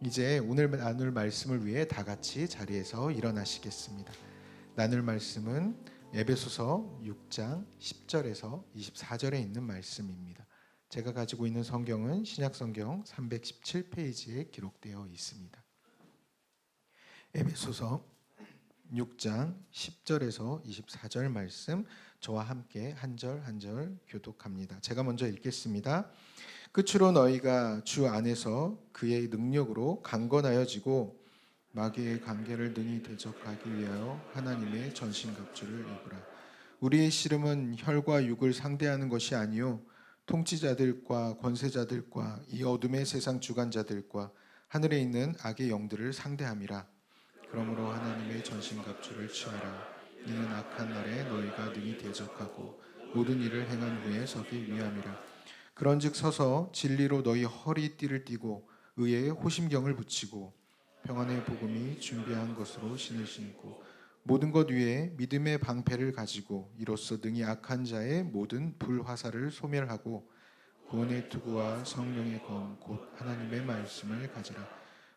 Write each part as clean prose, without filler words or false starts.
이제 오늘 나눌 말씀을 위해 다 같이 자리에서 일어나시겠습니다. 나눌 말씀은 에베소서 6장 10절에서 24절에 있는 말씀입니다. 제가 가지고 있는 성경은 신약성경 317페이지에 기록되어 있습니다. 에베소서 6장 10절에서 24절 말씀, 저와 함께 한 절 한 절 교독합니다. 제가 먼저 읽겠습니다. 끝으로 너희가 주 안에서 그의 능력으로 강건하여지고 마귀의 관계를 능히 대적하기 위하여 하나님의 전신갑주를 입으라. 우리의 씨름은 혈과 육을 상대하는 것이 아니요 통치자들과 권세자들과 이 어둠의 세상 주관자들과 하늘에 있는 악의 영들을 상대함이라. 그러므로 하나님의 전신갑주를 취하라. 이는 악한 날에 너희가 능히 대적하고 모든 일을 행한 후에 서기 위함이라. 그런즉 서서 진리로 너희 허리띠를 띠고 의의 호심경을 붙이고 평안의 복음이 준비한 것으로 신을 신고 모든 것 위에 믿음의 방패를 가지고 이로써 능히 악한 자의 모든 불화살을 소멸하고 구원의 투구와 성령의 검 곧 하나님의 말씀을 가지라.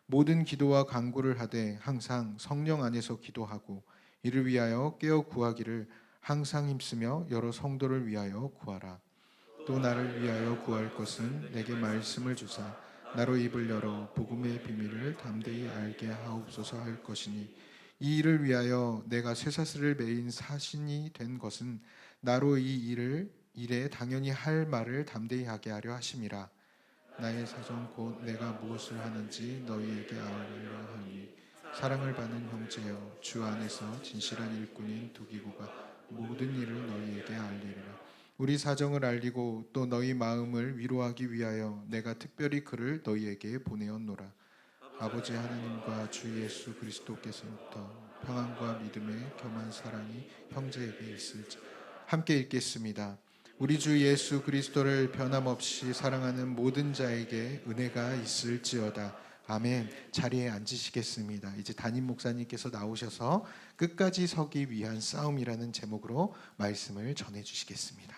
모든 기도와 간구를 하되 항상 성령 안에서 기도하고 이를 위하여 깨어 구하기를 항상 힘쓰며 여러 성도를 위하여 구하라. 또 나를 위하여 구할 것은 내게 말씀을 주사 나로 입을 열어 복음의 비밀을 담대히 알게 하옵소서 할 것이니 이 일을 위하여 내가 쇠사슬을 매인 사신이 된 것은 나로 이 일에 당연히 할 말을 담대히 하게 하려 하심이라. 나의 사정 곧 내가 무엇을 하는지 너희에게 알려 하니 사랑을 받는 형제여 주 안에서 진실한 일꾼인 두기고가 모든 일을 너희에게 알리리라. 우리 사정을 알리고 또 너희 마음을 위로하기 위하여 내가 특별히 그를 너희에게 보내었노라. 아버지 하나님과 주 예수 그리스도께서부터 평안과 믿음의 겸한 사랑이 형제에게 있을지. 함께 읽겠습니다. 우리 주 예수 그리스도를 변함없이 사랑하는 모든 자에게 은혜가 있을지어다. 아멘. 자리에 앉으시겠습니다. 이제 담임 목사님께서 나오셔서 끝까지 서기 위한 싸움이라는 제목으로 말씀을 전해 주시겠습니다.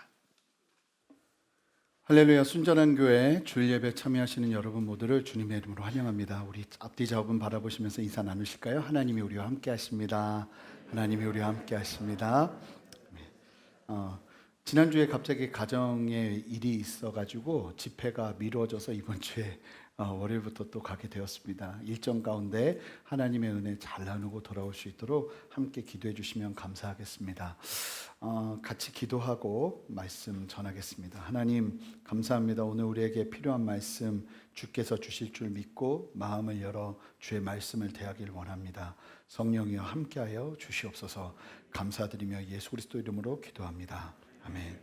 할렐루야. 순전한 교회 주일 예배 참여하시는 여러분 모두를 주님의 이름으로 환영합니다. 우리 앞뒤 좌우분 바라보시면서 인사 나누실까요? 하나님이 우리와 함께 하십니다. 하나님이 우리와 함께 하십니다. 지난주에 갑자기 가정에 일이 있어가지고 집회가 미뤄져서 이번 주에 월요일부터 또 가게 되었습니다. 일정 가운데 하나님의 은혜 잘 나누고 돌아올 수 있도록 함께 기도해 주시면 감사하겠습니다. 같이 기도하고 말씀 전하겠습니다. 하나님 감사합니다. 오늘 우리에게 필요한 말씀 주께서 주실 줄 믿고 마음을 열어 주의 말씀을 대하길 원합니다. 성령이여 함께하여 주시옵소서. 감사드리며 예수 그리스도 이름으로 기도합니다. 아멘.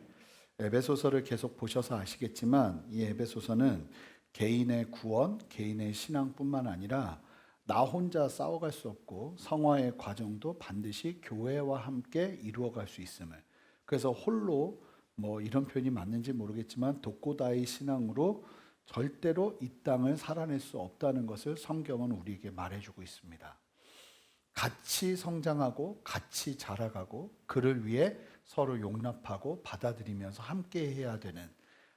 에베소서를 계속 보셔서 아시겠지만 이 에베소서는 개인의 구원, 개인의 신앙뿐만 아니라 나 혼자 싸워갈 수 없고 성화의 과정도 반드시 교회와 함께 이루어갈 수 있음을, 그래서 홀로 이런 표현이 맞는지 모르겠지만 독고다이 신앙으로 절대로 이 땅을 살아낼 수 없다는 것을 성경은 우리에게 말해주고 있습니다. 같이 성장하고 같이 자라가고 그를 위해 서로 용납하고 받아들이면서 함께 해야 되는,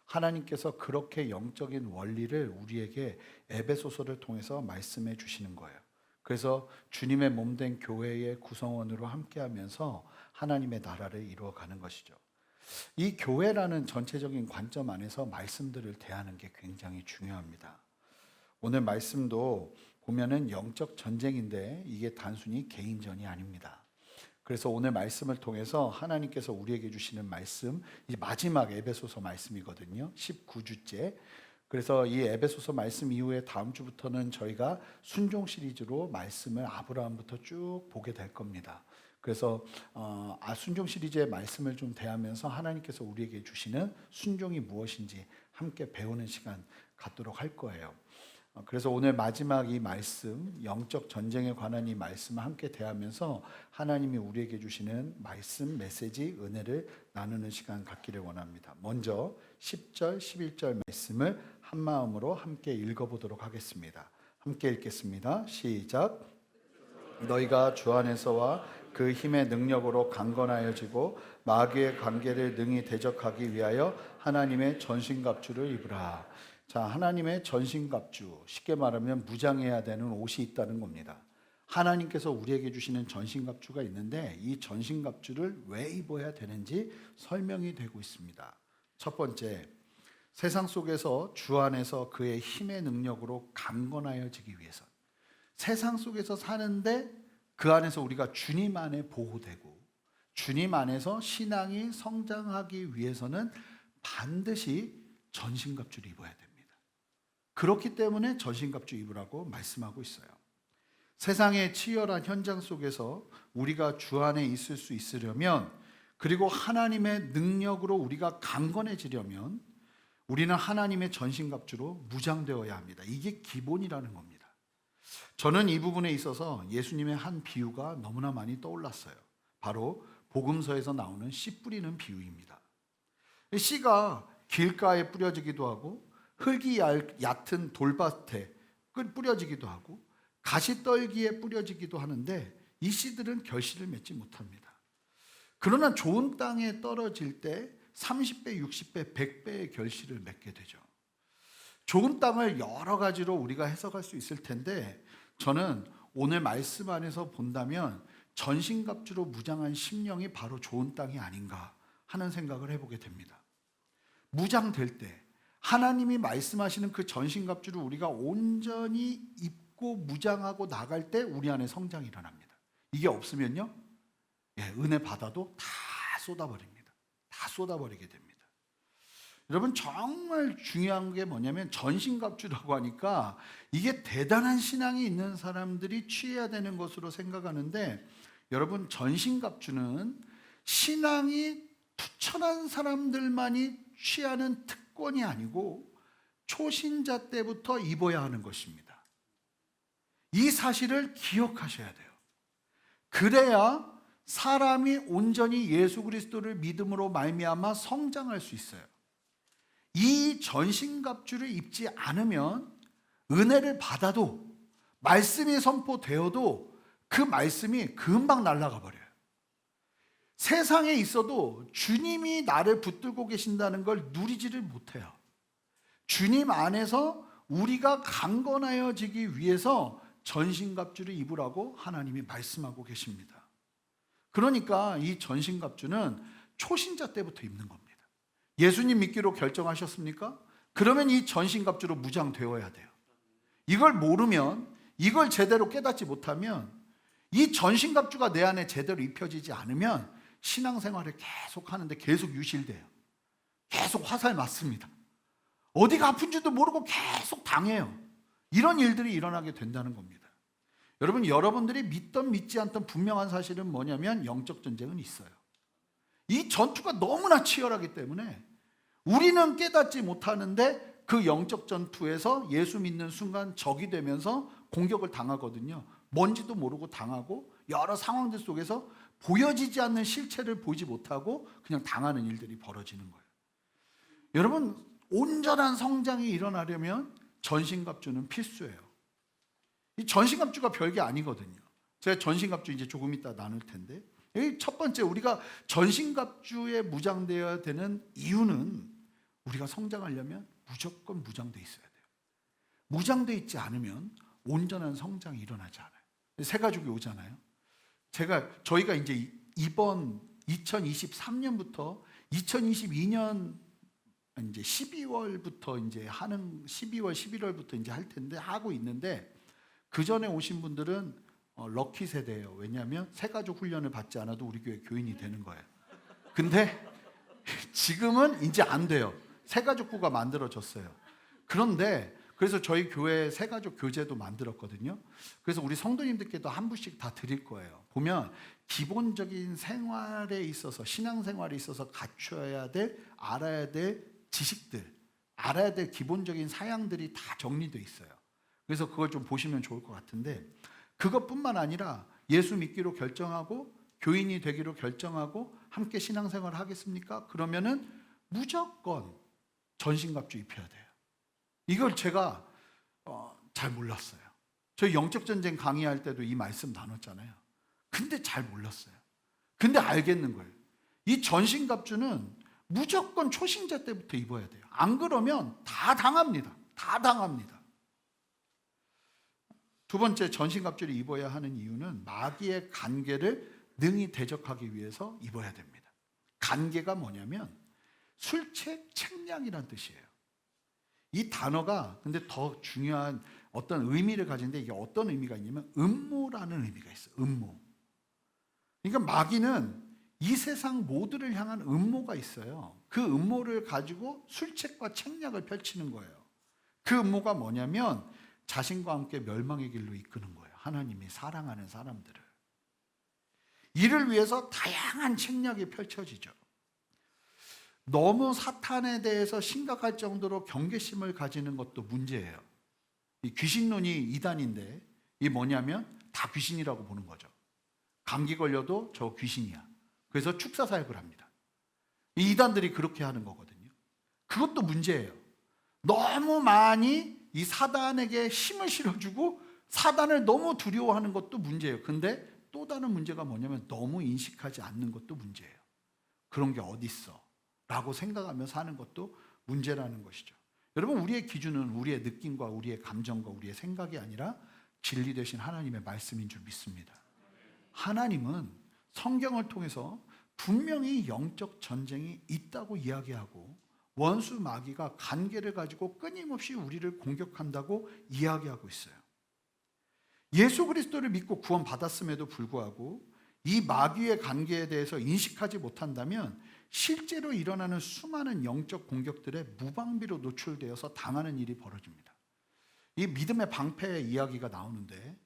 하나님께서 그렇게 영적인 원리를 우리에게 에베소서를 통해서 말씀해 주시는 거예요. 그래서 주님의 몸된 교회의 구성원으로 함께하면서 하나님의 나라를 이루어가는 것이죠. 이 교회라는 전체적인 관점 안에서 말씀들을 대하는 게 굉장히 중요합니다. 오늘 말씀도 보면은 영적 전쟁인데 이게 단순히 개인전이 아닙니다. 그래서 오늘 말씀을 통해서 하나님께서 우리에게 주시는 말씀, 이 마지막 에베소서 말씀이거든요. 19주째. 그래서 이 에베소서 말씀 이후에 다음 주부터는 저희가 순종 시리즈로 말씀을 아브라함부터 쭉 보게 될 겁니다. 그래서 순종 시리즈의 말씀을 좀 대하면서 하나님께서 우리에게 주시는 순종이 무엇인지 함께 배우는 시간 갖도록 할 거예요. 그래서 오늘 마지막 이 말씀, 영적 전쟁에 관한 이 말씀을 함께 대하면서 하나님이 우리에게 주시는 말씀, 메시지, 은혜를 나누는 시간 갖기를 원합니다. 먼저 10절, 11절 말씀을 한 마음으로 함께 읽어보도록 하겠습니다. 함께 읽겠습니다. 시작. 너희가 주 안에서와 그 힘의 능력으로 강건하여지고 마귀의 관계를 능히 대적하기 위하여 하나님의 전신갑주를 입으라. 자, 하나님의 전신갑주, 쉽게 말하면 무장해야 되는 옷이 있다는 겁니다. 하나님께서 우리에게 주시는 전신갑주가 있는데 이 전신갑주를 왜 입어야 되는지 설명이 되고 있습니다. 첫 번째, 세상 속에서 주 안에서 그의 힘의 능력으로 강건하여지기 위해서, 세상 속에서 사는데 그 안에서 우리가 주님 안에 보호되고 주님 안에서 신앙이 성장하기 위해서는 반드시 전신갑주를 입어야 됩니다. 그렇기 때문에 전신갑주 입으라고 말씀하고 있어요. 세상의 치열한 현장 속에서 우리가 주 안에 있을 수 있으려면, 그리고 하나님의 능력으로 우리가 강건해지려면 우리는 하나님의 전신갑주로 무장되어야 합니다. 이게 기본이라는 겁니다. 저는 이 부분에 있어서 예수님의 한 비유가 너무나 많이 떠올랐어요. 바로 복음서에서 나오는 씨 뿌리는 비유입니다. 씨가 길가에 뿌려지기도 하고 흙이 얕은 돌밭에 뿌려지기도 하고 가시떨기에 뿌려지기도 하는데 이 씨들은 결실을 맺지 못합니다. 그러나 좋은 땅에 떨어질 때 30배, 60배, 100배의 결실을 맺게 되죠. 좋은 땅을 여러 가지로 우리가 해석할 수 있을 텐데 저는 오늘 말씀 안에서 본다면 전신갑주로 무장한 심령이 바로 좋은 땅이 아닌가 하는 생각을 해보게 됩니다. 무장될 때 하나님이 말씀하시는 그 전신갑주를 우리가 온전히 입고 무장하고 나갈 때 우리 안에 성장이 일어납니다. 이게 없으면요, 은혜 받아도 다 쏟아버립니다. 다 쏟아버리게 됩니다. 여러분, 정말 중요한 게 뭐냐면 전신갑주라고 하니까 이게 대단한 신앙이 있는 사람들이 취해야 되는 것으로 생각하는데, 여러분, 전신갑주는 신앙이 투철한 사람들만이 취하는 특권이 아니고 초신자 때부터 입어야 하는 것입니다. 이 사실을 기억하셔야 돼요. 그래야 사람이 온전히 예수 그리스도를 믿음으로 말미암아 성장할 수 있어요. 이 전신갑주를 입지 않으면 은혜를 받아도, 말씀이 선포되어도 그 말씀이 금방 날아가 버려요. 세상에 있어도 주님이 나를 붙들고 계신다는 걸 누리지를 못해요. 주님 안에서 우리가 강건하여지기 위해서 전신갑주를 입으라고 하나님이 말씀하고 계십니다. 그러니까 이 전신갑주는 초신자 때부터 입는 겁니다. 예수님 믿기로 결정하셨습니까? 그러면 이 전신갑주로 무장되어야 돼요. 이걸 모르면, 이걸 제대로 깨닫지 못하면, 이 전신갑주가 내 안에 제대로 입혀지지 않으면 신앙생활을 계속 하는데 계속 유실돼요. 계속 화살 맞습니다. 어디가 아픈지도 모르고 계속 당해요. 이런 일들이 일어나게 된다는 겁니다. 여러분, 여러분들이 믿던 믿지 않던 분명한 사실은 뭐냐면 영적 전쟁은 있어요. 이 전투가 너무나 치열하기 때문에 우리는 깨닫지 못하는데 그 영적 전투에서 예수 믿는 순간 적이 되면서 공격을 당하거든요. 뭔지도 모르고 당하고 여러 상황들 속에서 보여지지 않는 실체를 보지 못하고 그냥 당하는 일들이 벌어지는 거예요. 여러분, 온전한 성장이 일어나려면 전신갑주는 필수예요. 이 전신갑주가 별게 아니거든요. 제가 전신갑주 이제 조금 이따 나눌 텐데, 첫 번째, 우리가 전신갑주에 무장되어야 되는 이유는 우리가 성장하려면 무조건 무장돼 있어야 돼요. 무장돼 있지 않으면 온전한 성장이 일어나지 않아요. 새 가족이 오잖아요. 저희가 이제 이번 2023년부터 2022년 이제 12월부터 이제 12월, 11월부터 이제 할 텐데 하고 있는데, 그 전에 오신 분들은 럭키 세대예요. 왜냐하면 새 가족 훈련을 받지 않아도 우리 교회 교인이 되는 거예요. 근데 지금은 이제 안 돼요. 새 가족부가 만들어졌어요. 그런데 그래서 저희 교회 새 가족 교재도 만들었거든요. 그래서 우리 성도님들께도 한 부씩 다 드릴 거예요. 보면 기본적인 생활에 있어서, 신앙생활에 있어서 갖춰야 될, 알아야 될 지식들, 알아야 될 기본적인 사양들이 다 정리되어 있어요. 그래서 그걸 좀 보시면 좋을 것 같은데, 그것뿐만 아니라 예수 믿기로 결정하고 교인이 되기로 결정하고 함께 신앙생활을 하겠습니까? 그러면은 무조건 전신갑주 입혀야 돼요. 이걸 제가 잘 몰랐어요. 저희 영적전쟁 강의할 때도 이 말씀 나눴잖아요. 근데 잘 몰랐어요. 근데 알겠는 거예요. 이 전신갑주는 무조건 초신자 때부터 입어야 돼요. 안 그러면 다 당합니다. 다 당합니다. 두 번째, 전신갑주를 입어야 하는 이유는 마귀의 간계를 능히 대적하기 위해서 입어야 됩니다. 간계가 뭐냐면 술책, 책량이란 뜻이에요. 이 단어가 근데 더 중요한 어떤 의미를 가지는데, 이게 어떤 의미가 있냐면 음모라는 의미가 있어요. 음모. 그러니까 마귀는 이 세상 모두를 향한 음모가 있어요. 그 음모를 가지고 술책과 책략을 펼치는 거예요. 그 음모가 뭐냐면 자신과 함께 멸망의 길로 이끄는 거예요. 하나님이 사랑하는 사람들을. 이를 위해서 다양한 책략이 펼쳐지죠. 너무 사탄에 대해서 심각할 정도로 경계심을 가지는 것도 문제예요. 이 귀신론이 이단인데, 이 뭐냐면 다 귀신이라고 보는 거죠. 감기 걸려도 저 귀신이야. 그래서 축사 사역을 합니다. 이 이단들이 그렇게 하는 거거든요. 그것도 문제예요. 너무 많이 이 사단에게 힘을 실어주고 사단을 너무 두려워하는 것도 문제예요. 근데 또 다른 문제가 뭐냐면 너무 인식하지 않는 것도 문제예요. 그런 게 어디 있어? 라고 생각하며 사는 것도 문제라는 것이죠. 여러분, 우리의 기준은 우리의 느낌과 우리의 감정과 우리의 생각이 아니라 진리 되신 하나님의 말씀인 줄 믿습니다. 하나님은 성경을 통해서 분명히 영적 전쟁이 있다고 이야기하고 원수 마귀가 간계를 가지고 끊임없이 우리를 공격한다고 이야기하고 있어요. 예수 그리스도를 믿고 구원받았음에도 불구하고 이 마귀의 관계에 대해서 인식하지 못한다면 실제로 일어나는 수많은 영적 공격들에 무방비로 노출되어서 당하는 일이 벌어집니다. 이 믿음의 방패 이야기가 나오는데,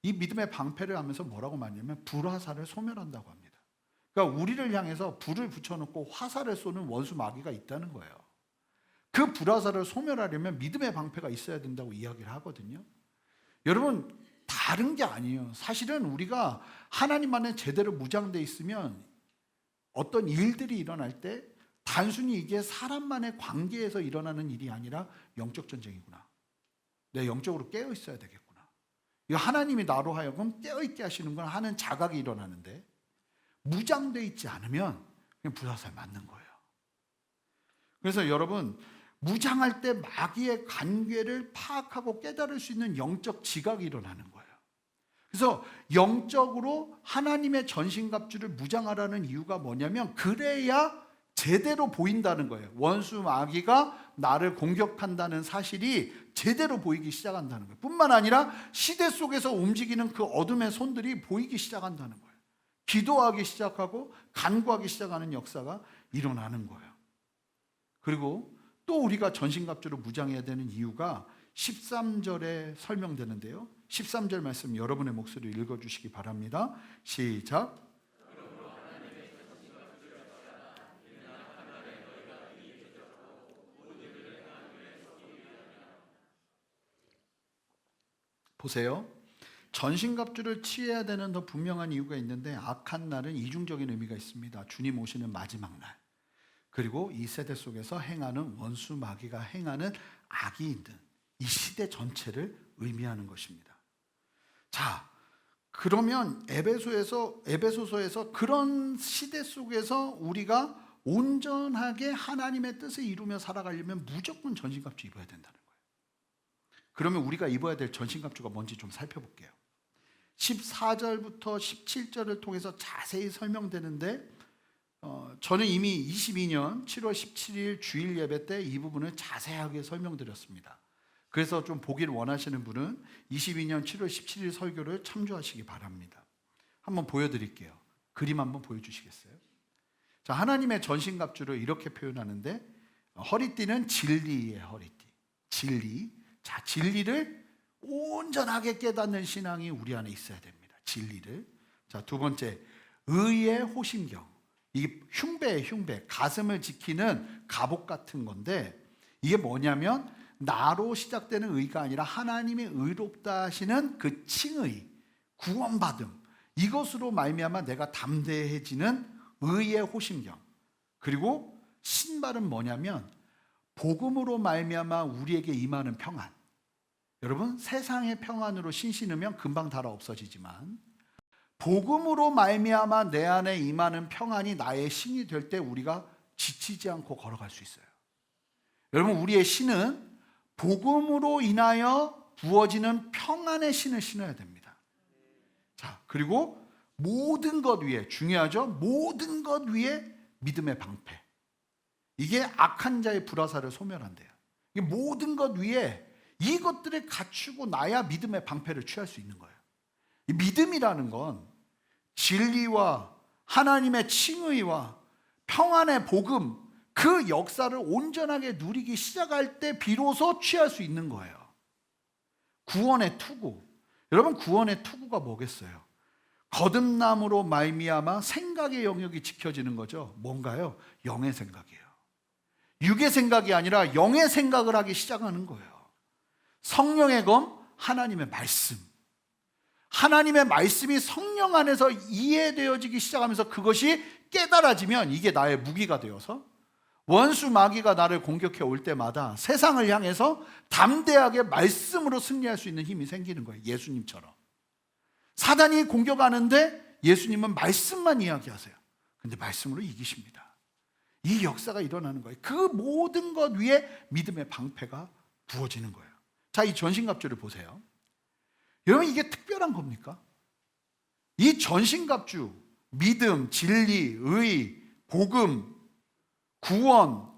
이 믿음의 방패를 하면서 뭐라고 말하냐면 불화살을 소멸한다고 합니다. 그러니까 우리를 향해서 불을 붙여놓고 화살을 쏘는 원수 마귀가 있다는 거예요. 그 불화살을 소멸하려면 믿음의 방패가 있어야 된다고 이야기를 하거든요. 여러분, 다른 게 아니에요. 사실은 우리가 하나님 안에 제대로 무장되어 있으면 어떤 일들이 일어날 때 단순히 이게 사람만의 관계에서 일어나는 일이 아니라 영적 전쟁이구나. 내가 영적으로 깨어 있어야 되겠구나. 이거 하나님이 나로 하여금 깨어 있게 하시는 건 하는 자각이 일어나는데, 무장되어 있지 않으면 그냥 불화살 맞는 거예요. 그래서 여러분, 무장할 때 마귀의 관계를 파악하고 깨달을 수 있는 영적 지각이 일어나는 거예요. 그래서 영적으로 하나님의 전신갑주를 무장하라는 이유가 뭐냐면 그래야 제대로 보인다는 거예요. 원수 마귀가 나를 공격한다는 사실이 제대로 보이기 시작한다는 거예요. 뿐만 아니라 시대 속에서 움직이는 그 어둠의 손들이 보이기 시작한다는 거예요. 기도하기 시작하고 간구하기 시작하는 역사가 일어나는 거예요. 그리고 또 우리가 전신갑주로 무장해야 되는 이유가 13절에 설명되는데요. 13절 말씀 여러분의 목소리로 읽어주시기 바랍니다. 시작. 보세요. 전신갑주를 취해야 되는 더 분명한 이유가 있는데, 악한 날은 이중적인 의미가 있습니다. 주님 오시는 마지막 날, 그리고 이 세대 속에서 행하는 원수 마귀가 행하는 악이 있는 이 시대 전체를 의미하는 것입니다. 자, 그러면 에베소서에서 그런 시대 속에서 우리가 온전하게 하나님의 뜻을 이루며 살아가려면 무조건 전신갑주 입어야 된다는 거예요. 그러면 우리가 입어야 될 전신갑주가 뭔지 좀 살펴볼게요. 14절부터 17절을 통해서 자세히 설명되는데, 저는 이미 22년 7월 17일 주일 예배 때 이 부분을 자세하게 설명드렸습니다. 그래서 좀 보기를 원하시는 분은 22년 7월 17일 설교를 참조하시기 바랍니다. 한번 보여드릴게요. 그림 한번 보여주시겠어요? 자, 하나님의 전신갑주를 이렇게 표현하는데, 허리띠는 진리의 허리띠. 진리. 자, 진리를 온전하게 깨닫는 신앙이 우리 안에 있어야 됩니다. 진리를. 자, 두 번째, 의의 호심경. 이 흉배의 흉배, 가슴을 지키는 갑옷 같은 건데, 이게 뭐냐면 나로 시작되는 의가 아니라 하나님이 의롭다 하시는 그 칭의, 구원받음, 이것으로 말미암아 내가 담대해지는 의의 호심경. 그리고 신발은 뭐냐면 복음으로 말미암아 우리에게 임하는 평안. 여러분, 세상의 평안으로 신 신으면 금방 달아 없어지지만 복음으로 말미암아 내 안에 임하는 평안이 나의 신이 될 때 우리가 지치지 않고 걸어갈 수 있어요. 여러분, 우리의 신은 복음으로 인하여 부어지는 평안의 신을 신어야 됩니다. 자, 그리고 모든 것 위에, 중요하죠? 모든 것 위에 믿음의 방패. 이게 악한 자의 불화살을 소멸한대요. 이게 모든 것 위에 이것들을 갖추고 나야 믿음의 방패를 취할 수 있는 거예요. 이 믿음이라는 건 진리와 하나님의 칭의와 평안의 복음, 그 역사를 온전하게 누리기 시작할 때 비로소 취할 수 있는 거예요. 구원의 투구. 여러분, 구원의 투구가 뭐겠어요? 거듭남으로 말미암아 생각의 영역이 지켜지는 거죠. 뭔가요? 영의 생각이에요. 육의 생각이 아니라 영의 생각을 하기 시작하는 거예요. 성령의 검, 하나님의 말씀. 하나님의 말씀이 성령 안에서 이해되어지기 시작하면서 그것이 깨달아지면 이게 나의 무기가 되어서 원수 마귀가 나를 공격해 올 때마다 세상을 향해서 담대하게 말씀으로 승리할 수 있는 힘이 생기는 거예요. 예수님처럼. 사단이 공격하는데 예수님은 말씀만 이야기하세요. 근데 말씀으로 이기십니다. 이 역사가 일어나는 거예요. 그 모든 것 위에 믿음의 방패가 부어지는 거예요. 자, 이 전신갑주를 보세요. 여러분, 이게 특별한 겁니까? 이 전신갑주, 믿음, 진리, 의, 복음, 구원,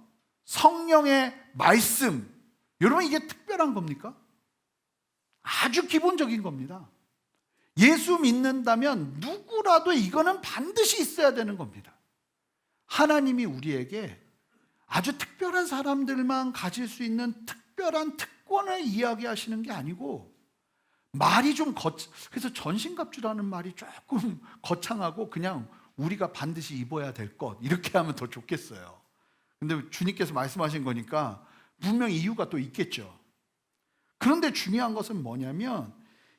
성령의 말씀, 여러분, 이게 특별한 겁니까? 아주 기본적인 겁니다. 예수 믿는다면 누구라도 이거는 반드시 있어야 되는 겁니다. 하나님이 우리에게 아주 특별한 사람들만 가질 수 있는 특별한 특권을 이야기하시는 게 아니고, 말이 좀 그래서 전신갑주라는 말이 조금 거창하고 그냥 우리가 반드시 입어야 될 것, 이렇게 하면 더 좋겠어요. 근데 주님께서 말씀하신 거니까 분명히 이유가 또 있겠죠. 그런데 중요한 것은 뭐냐면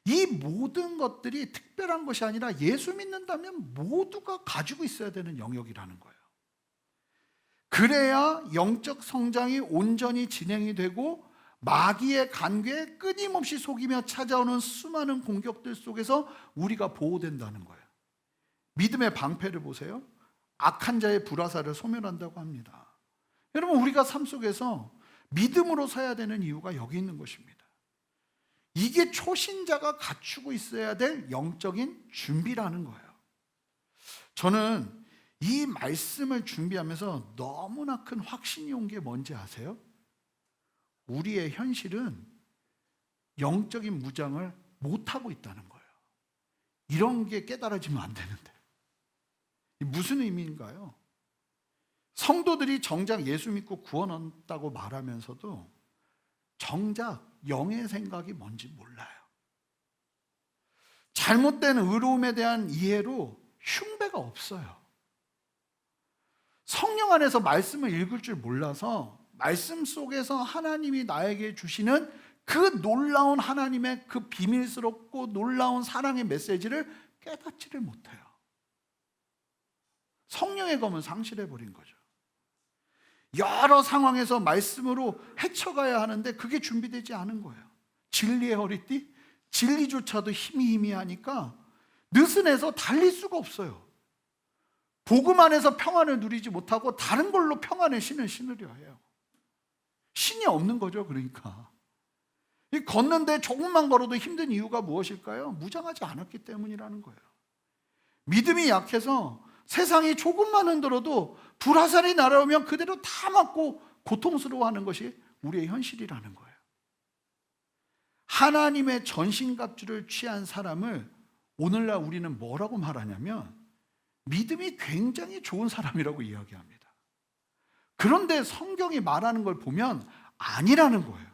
이 모든 것들이 특별한 것이 아니라 예수 믿는다면 모두가 가지고 있어야 되는 영역이라는 거예요. 그래야 영적 성장이 온전히 진행이 되고 마귀의 간궤에 끊임없이 속이며 찾아오는 수많은 공격들 속에서 우리가 보호된다는 거예요. 믿음의 방패를 보세요. 악한 자의 불화살을 소멸한다고 합니다. 여러분, 우리가 삶 속에서 믿음으로 서야 되는 이유가 여기 있는 것입니다. 이게 초신자가 갖추고 있어야 될 영적인 준비라는 거예요. 저는 이 말씀을 준비하면서 너무나 큰 확신이 온 게 뭔지 아세요? 우리의 현실은 영적인 무장을 못하고 있다는 거예요. 이런 게 깨달아지면 안 되는데. 무슨 의미인가요? 성도들이 정작 예수 믿고 구원한다고 말하면서도 정작 영의 생각이 뭔지 몰라요. 잘못된 의로움에 대한 이해로 흉배가 없어요. 성령 안에서 말씀을 읽을 줄 몰라서 말씀 속에서 하나님이 나에게 주시는 그 놀라운 하나님의 그 비밀스럽고 놀라운 사랑의 메시지를 깨닫지를 못해요. 성령의 검은 상실해버린 거죠. 여러 상황에서 말씀으로 헤쳐가야 하는데 그게 준비되지 않은 거예요. 진리의 허리띠? 진리조차도 힘이 하니까 느슨해서 달릴 수가 없어요. 복음 안에서 평안을 누리지 못하고 다른 걸로 평안의 신을 신으려 해요. 신이 없는 거죠. 그러니까 걷는데 조금만 걸어도 힘든 이유가 무엇일까요? 무장하지 않았기 때문이라는 거예요. 믿음이 약해서 세상이 조금만 흔들어도 불화살이 날아오면 그대로 다 맞고 고통스러워하는 것이 우리의 현실이라는 거예요. 하나님의 전신갑주를 취한 사람을 오늘날 우리는 뭐라고 말하냐면 믿음이 굉장히 좋은 사람이라고 이야기합니다. 그런데 성경이 말하는 걸 보면 아니라는 거예요.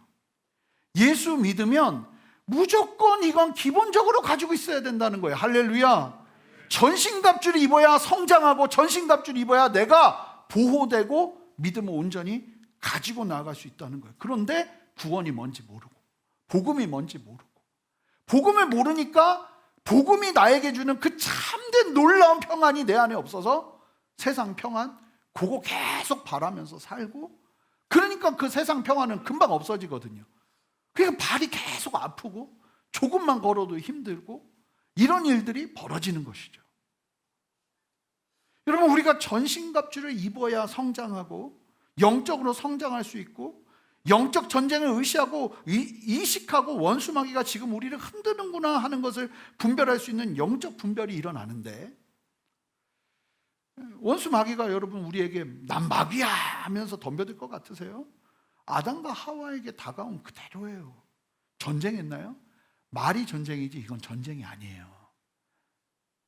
예수 믿으면 무조건 이건 기본적으로 가지고 있어야 된다는 거예요. 할렐루야. 전신갑주를 입어야 성장하고 전신갑주를 입어야 내가 보호되고 믿음을 온전히 가지고 나아갈 수 있다는 거예요. 그런데 구원이 뭔지 모르고 복음이 뭔지 모르고 복음을 모르니까 복음이 나에게 주는 그 참된 놀라운 평안이 내 안에 없어서 세상 평안 그거 계속 바라면서 살고, 그러니까 그 세상 평안은 금방 없어지거든요. 그러니까 발이 계속 아프고 조금만 걸어도 힘들고 이런 일들이 벌어지는 것이죠. 여러분, 우리가 전신갑주를 입어야 성장하고 영적으로 성장할 수 있고 영적 전쟁을 의식하고 원수 마귀가 지금 우리를 흔드는구나 하는 것을 분별할 수 있는 영적 분별이 일어나는데, 원수 마귀가 여러분 우리에게 난 마귀야 하면서 덤벼들 것 같으세요? 아담과 하와에게 다가온 그대로예요. 전쟁했나요? 말이 전쟁이지 이건 전쟁이 아니에요.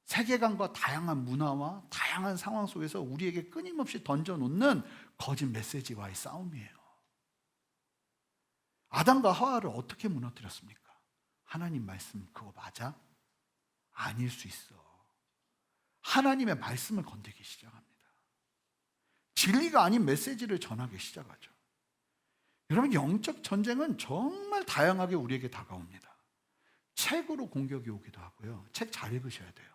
세계관과 다양한 문화와 다양한 상황 속에서 우리에게 끊임없이 던져놓는 거짓 메시지와의 싸움이에요. 아담과 하와를 어떻게 무너뜨렸습니까? 하나님 말씀 그거 맞아? 아닐 수 있어. 하나님의 말씀을 건드리기 시작합니다. 진리가 아닌 메시지를 전하기 시작하죠. 여러분, 영적 전쟁은 정말 다양하게 우리에게 다가옵니다. 책으로 공격이 오기도 하고요. 책 잘 읽으셔야 돼요.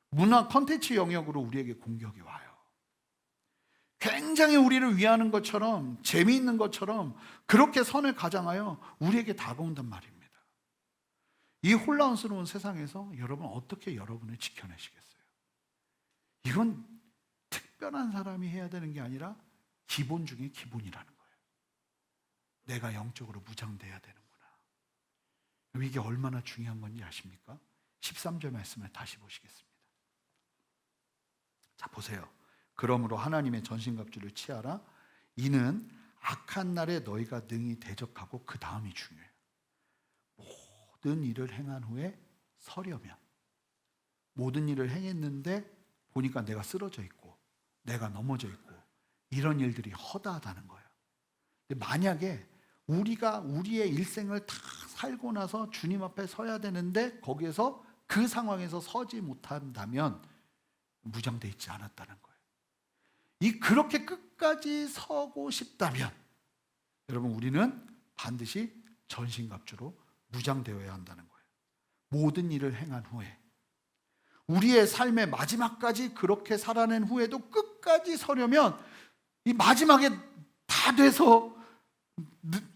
문화 콘텐츠 영역으로 우리에게 공격이 와요. 굉장히 우리를 위하는 것처럼, 재미있는 것처럼 그렇게 선을 가장하여 우리에게 다가온단 말입니다. 이 혼란스러운 세상에서 여러분 어떻게 여러분을 지켜내시겠어요? 이건 특별한 사람이 해야 되는 게 아니라 기본 중에 기본이라는 거예요. 내가 영적으로 무장돼야 되는구나. 이게 얼마나 중요한 건지 아십니까? 13절 말씀을 다시 보시겠습니다. 자, 보세요. 그러므로 하나님의 전신갑주를 취하라. 이는 악한 날에 너희가 능히 대적하고, 그 다음이 중요해요. 모든 일을 행한 후에 서려면, 모든 일을 행했는데 보니까 내가 쓰러져 있고 내가 넘어져 있고 이런 일들이 허다하다는 거예요. 근데 만약에 우리가 우리의 일생을 다 살고 나서 주님 앞에 서야 되는데 거기에서 그 상황에서 서지 못한다면 무장돼 있지 않았다는 거예요. 그렇게 끝까지 서고 싶다면 여러분, 우리는 반드시 전신갑주로 무장되어야 한다는 거예요. 모든 일을 행한 후에, 우리의 삶의 마지막까지 그렇게 살아낸 후에도 끝까지 서려면, 이 마지막에 다 돼서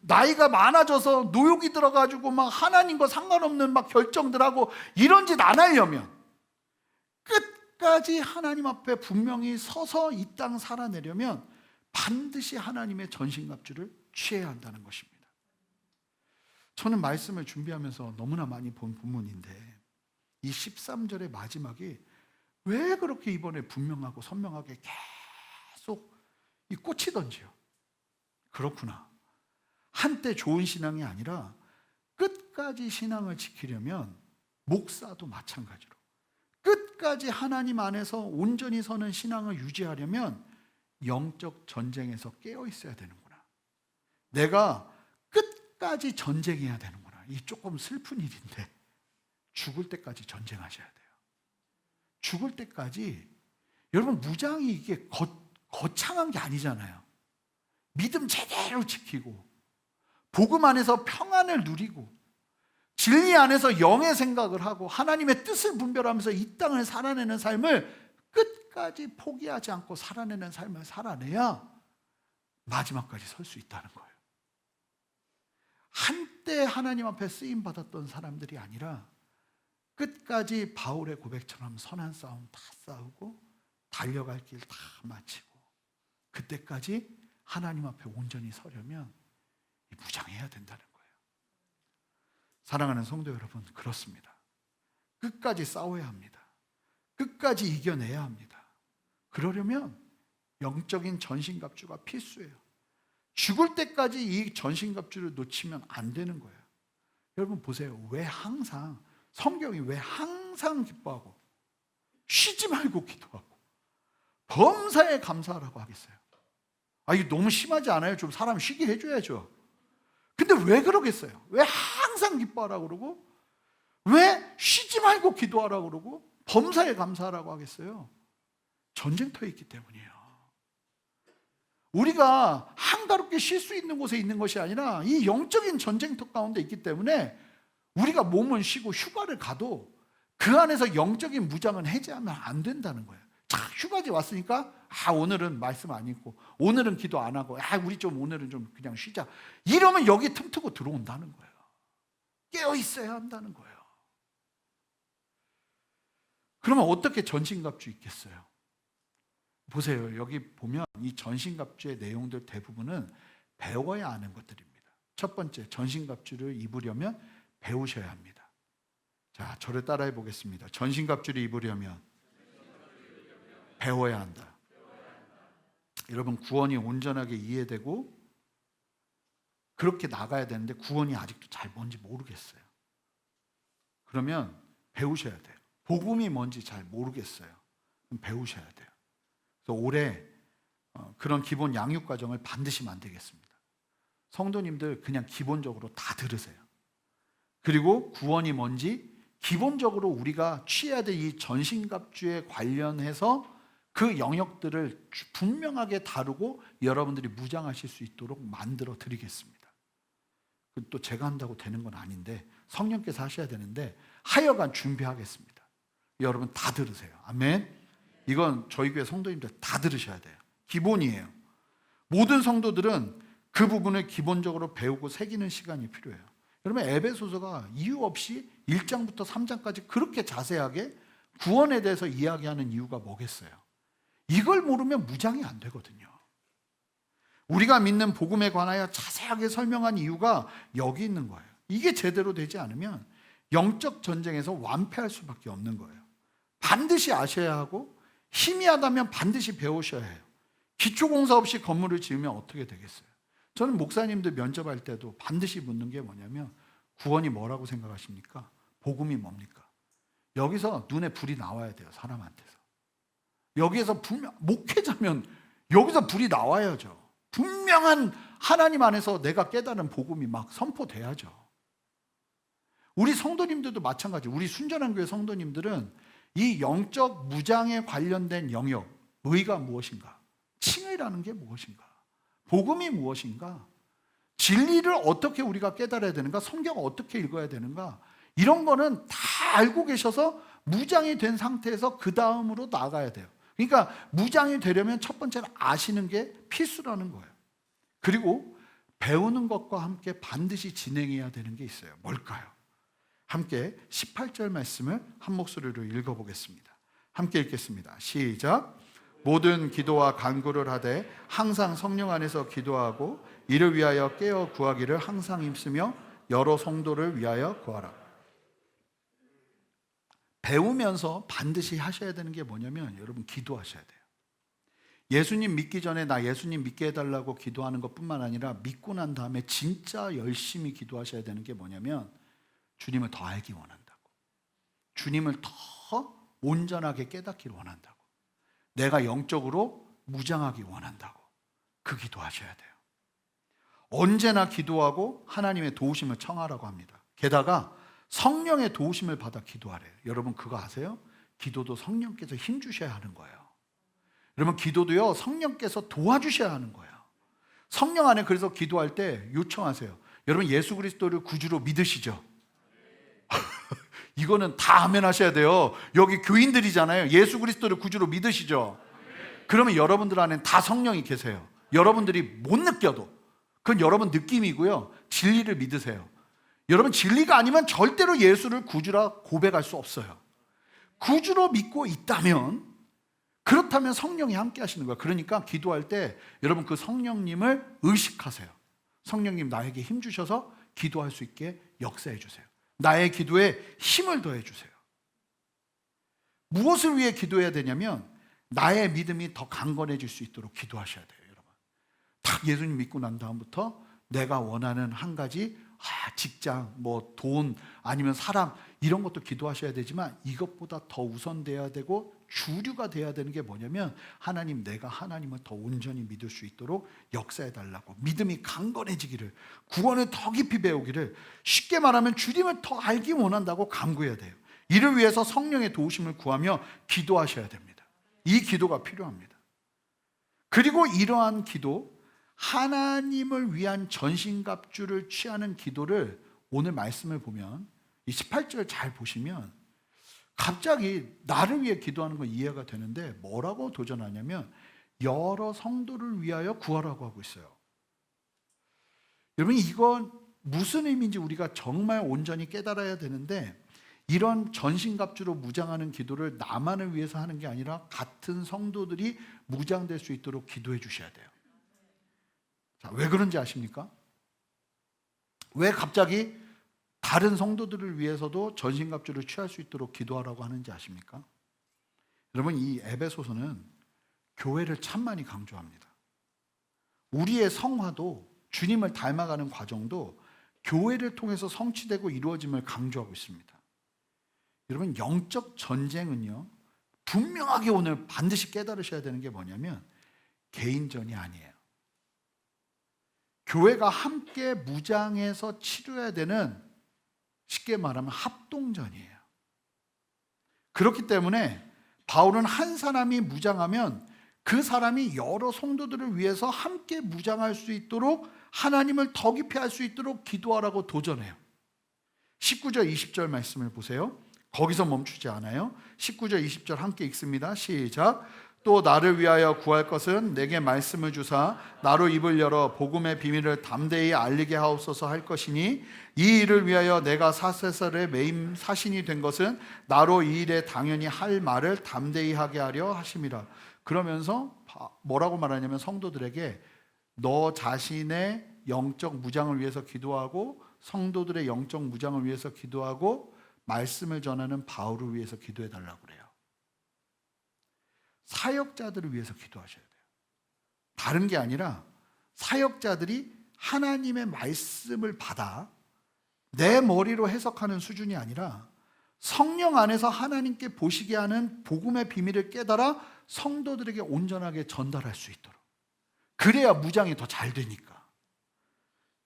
나이가 많아져서 노욕이 들어가지고 막 하나님과 상관없는 막 결정들하고 이런 짓 안 하려면, 끝까지 하나님 앞에 분명히 서서 이 땅 살아내려면 반드시 하나님의 전신갑주를 취해야 한다는 것입니다. 저는 말씀을 준비하면서 너무나 많이 본 본문인데, 이 13절의 마지막이 왜 그렇게 이번에 분명하고 선명하게 계속 이 꽂히던지요. 그렇구나. 한때 좋은 신앙이 아니라 끝까지 신앙을 지키려면, 목사도 마찬가지로 끝까지 하나님 안에서 온전히 서는 신앙을 유지하려면 영적 전쟁에서 깨어 있어야 되는구나. 내가 끝까지 전쟁해야 되는구나. 이 조금 슬픈 일인데 죽을 때까지 전쟁하셔야 돼요. 죽을 때까지. 여러분, 무장이 이게 거창한 게 아니잖아요. 믿음 제대로 지키고 복음 안에서 평안을 누리고 진리 안에서 영의 생각을 하고 하나님의 뜻을 분별하면서 이 땅을 살아내는 삶을 끝까지 포기하지 않고 살아내는 삶을 살아내야 마지막까지 설 수 있다는 거예요. 한때 하나님 앞에 쓰임 받았던 사람들이 아니라 끝까지 바울의 고백처럼 선한 싸움 다 싸우고 달려갈 길 다 마치고 그때까지 하나님 앞에 온전히 서려면 무장해야 된다는 거예요. 사랑하는 성도 여러분, 그렇습니다. 끝까지 싸워야 합니다. 끝까지 이겨내야 합니다. 그러려면 영적인 전신갑주가 필수예요. 죽을 때까지 이 전신갑주를 놓치면 안 되는 거예요. 여러분 보세요. 성경이 왜 항상 기뻐하고 쉬지 말고 기도하고 범사에 감사하라고 하겠어요? 이거 너무 심하지 않아요? 좀 사람 쉬게 해줘야죠. 근데 왜 그러겠어요? 왜 항상 기뻐하라고 그러고 왜 쉬지 말고 기도하라고 그러고 범사에 감사하라고 하겠어요? 전쟁터에 있기 때문이에요. 우리가 한가롭게 쉴 수 있는 곳에 있는 것이 아니라 이 영적인 전쟁터 가운데 있기 때문에 우리가 몸은 쉬고 휴가를 가도 그 안에서 영적인 무장은 해제하면 안 된다는 거예요. 자, 휴가지 왔으니까 오늘은 말씀 안 읽고 오늘은 기도 안 하고 우리 좀 오늘은 좀 그냥 쉬자, 이러면 여기 틈트고 들어온다는 거예요. 깨어 있어야 한다는 거예요. 그러면 어떻게 전신갑주 있겠어요? 보세요. 여기 보면 이 전신갑주의 내용들 대부분은 배워야 아는 것들입니다. 첫 번째, 전신갑주를 입으려면 배우셔야 합니다. 자, 저를 따라해 보겠습니다. 전신갑주를 입으려면 배워야 한다. 여러분, 구원이 온전하게 이해되고 그렇게 나가야 되는데 구원이 아직도 잘 뭔지 모르겠어요. 그러면 배우셔야 돼요. 복음이 뭔지 잘 모르겠어요. 그럼 배우셔야 돼요. 그래서 올해 그런 기본 양육 과정을 반드시 만들겠습니다. 성도님들 그냥 기본적으로 다 들으세요. 그리고 구원이 뭔지 기본적으로 우리가 취해야 될 이 전신갑주에 관련해서 그 영역들을 분명하게 다루고 여러분들이 무장하실 수 있도록 만들어 드리겠습니다. 또 제가 한다고 되는 건 아닌데 성령께서 하셔야 되는데 하여간 준비하겠습니다. 여러분 다 들으세요. 아멘. 이건 저희 교회 성도님들 다 들으셔야 돼요. 기본이에요. 모든 성도들은 그 부분을 기본적으로 배우고 새기는 시간이 필요해요. 여러분, 에베소서가 이유 없이 1장부터 3장까지 그렇게 자세하게 구원에 대해서 이야기하는 이유가 뭐겠어요? 이걸 모르면 무장이 안 되거든요. 우리가 믿는 복음에 관하여 자세하게 설명한 이유가 여기 있는 거예요. 이게 제대로 되지 않으면 영적 전쟁에서 완패할 수밖에 없는 거예요. 반드시 아셔야 하고 희미하다면 반드시 배우셔야 해요. 기초공사 없이 건물을 지으면 어떻게 되겠어요? 저는 목사님들 면접할 때도 반드시 묻는 게 뭐냐면 구원이 뭐라고 생각하십니까? 복음이 뭡니까? 여기서 눈에 불이 나와야 돼요. 사람한테서. 여기에서 분명 목회자면 여기서 불이 나와야죠. 분명한 하나님 안에서 내가 깨달은 복음이 막 선포돼야죠. 우리 성도님들도 마찬가지. 우리 순전한 교회 성도님들은 이 영적 무장에 관련된 영역, 의가 무엇인가? 칭의라는 게 무엇인가? 복음이 무엇인가? 진리를 어떻게 우리가 깨달아야 되는가? 성경을 어떻게 읽어야 되는가? 이런 거는 다 알고 계셔서 무장이 된 상태에서 그 다음으로 나가야 돼요. 그러니까 무장이 되려면 첫 번째는 아시는 게 필수라는 거예요. 그리고 배우는 것과 함께 반드시 진행해야 되는 게 있어요. 뭘까요? 함께 18절 말씀을 한 목소리로 읽어보겠습니다. 함께 읽겠습니다. 시작. 모든 기도와 간구를 하되 항상 성령 안에서 기도하고 이를 위하여 깨어 구하기를 항상 힘쓰며 여러 성도를 위하여 구하라. 배우면서 반드시 하셔야 되는 게 뭐냐면 여러분 기도하셔야 돼요. 예수님 믿기 전에 나 예수님 믿게 해달라고 기도하는 것뿐만 아니라 믿고 난 다음에 진짜 열심히 기도하셔야 되는 게 뭐냐면 주님을 더 알기 원한다고, 주님을 더 온전하게 깨닫기를 원한다고, 내가 영적으로 무장하기 원한다고 그 기도하셔야 돼요. 언제나 기도하고 하나님의 도우심을 청하라고 합니다. 게다가 성령의 도우심을 받아 기도하래요. 여러분 그거 아세요? 기도도 성령께서 힘주셔야 하는 거예요. 여러분 기도도요 성령께서 도와주셔야 하는 거예요. 성령 안에 그래서 기도할 때 요청하세요. 여러분 예수 그리스도를 구주로 믿으시죠? 이거는 다 아멘 하셔야 돼요. 여기 교인들이잖아요. 예수 그리스도를 구주로 믿으시죠? 그러면 여러분들 안엔 다 성령이 계세요. 여러분들이 못 느껴도 그건 여러분 느낌이고요. 진리를 믿으세요. 여러분 진리가 아니면 절대로 예수를 구주라 고백할 수 없어요. 구주로 믿고 있다면 그렇다면 성령이 함께 하시는 거예요. 그러니까 기도할 때 여러분 그 성령님을 의식하세요. 성령님 나에게 힘 주셔서 기도할 수 있게 역사해 주세요. 나의 기도에 힘을 더해 주세요. 무엇을 위해 기도해야 되냐면 나의 믿음이 더 강건해질 수 있도록 기도하셔야 돼요. 여러분 딱 예수님 믿고 난 다음부터 내가 원하는 한 가지 직장, 돈, 아니면 사랑 이런 것도 기도하셔야 되지만 이것보다 더 우선돼야 되고 주류가 돼야 되는 게 뭐냐면 하나님, 내가 하나님을 더 온전히 믿을 수 있도록 역사해 달라고, 믿음이 강건해지기를, 구원을 더 깊이 배우기를, 쉽게 말하면 주님을 더 알기 원한다고 간구해야 돼요. 이를 위해서 성령의 도우심을 구하며 기도하셔야 됩니다. 이 기도가 필요합니다. 그리고 이러한 기도, 하나님을 위한 전신갑주를 취하는 기도를 오늘 말씀을 보면 이 18절 잘 보시면 갑자기 나를 위해 기도하는 건 이해가 되는데 뭐라고 도전하냐면 여러 성도를 위하여 구하라고 하고 있어요. 여러분 이건 무슨 의미인지 우리가 정말 온전히 깨달아야 되는데 이런 전신갑주로 무장하는 기도를 나만을 위해서 하는 게 아니라 같은 성도들이 무장될 수 있도록 기도해 주셔야 돼요. 자, 왜 그런지 아십니까? 왜 갑자기 다른 성도들을 위해서도 전신갑주를 취할 수 있도록 기도하라고 하는지 아십니까? 여러분, 이 에베소서는 교회를 참 많이 강조합니다. 우리의 성화도, 주님을 닮아가는 과정도 교회를 통해서 성취되고 이루어짐을 강조하고 있습니다. 여러분, 영적 전쟁은요, 분명하게 오늘 반드시 깨달으셔야 되는 게 뭐냐면 개인전이 아니에요. 교회가 함께 무장해서 치러야 되는, 쉽게 말하면 합동전이에요. 그렇기 때문에 바울은 한 사람이 무장하면 그 사람이 여러 성도들을 위해서 함께 무장할 수 있도록, 하나님을 더 깊이 알 수 있도록 기도하라고 도전해요. 19절 20절 말씀을 보세요. 거기서 멈추지 않아요. 19절 20절 함께 읽습니다. 시작. 또 나를 위하여 구할 것은 내게 말씀을 주사 나로 입을 열어 복음의 비밀을 담대히 알리게 하옵소서 할 것이니, 이 일을 위하여 내가 사세설의 매임 사신이 된 것은 나로 이 일에 당연히 할 말을 담대히 하게 하려 하심이라. 그러면서 뭐라고 말하냐면, 성도들에게 너 자신의 영적 무장을 위해서 기도하고, 성도들의 영적 무장을 위해서 기도하고, 말씀을 전하는 바울을 위해서 기도해 달라고 그래요. 사역자들을 위해서 기도하셔야 돼요. 다른 게 아니라 사역자들이 하나님의 말씀을 받아 내 머리로 해석하는 수준이 아니라 성령 안에서 하나님께 보시게 하는 복음의 비밀을 깨달아 성도들에게 온전하게 전달할 수 있도록. 그래야 무장이 더 잘 되니까.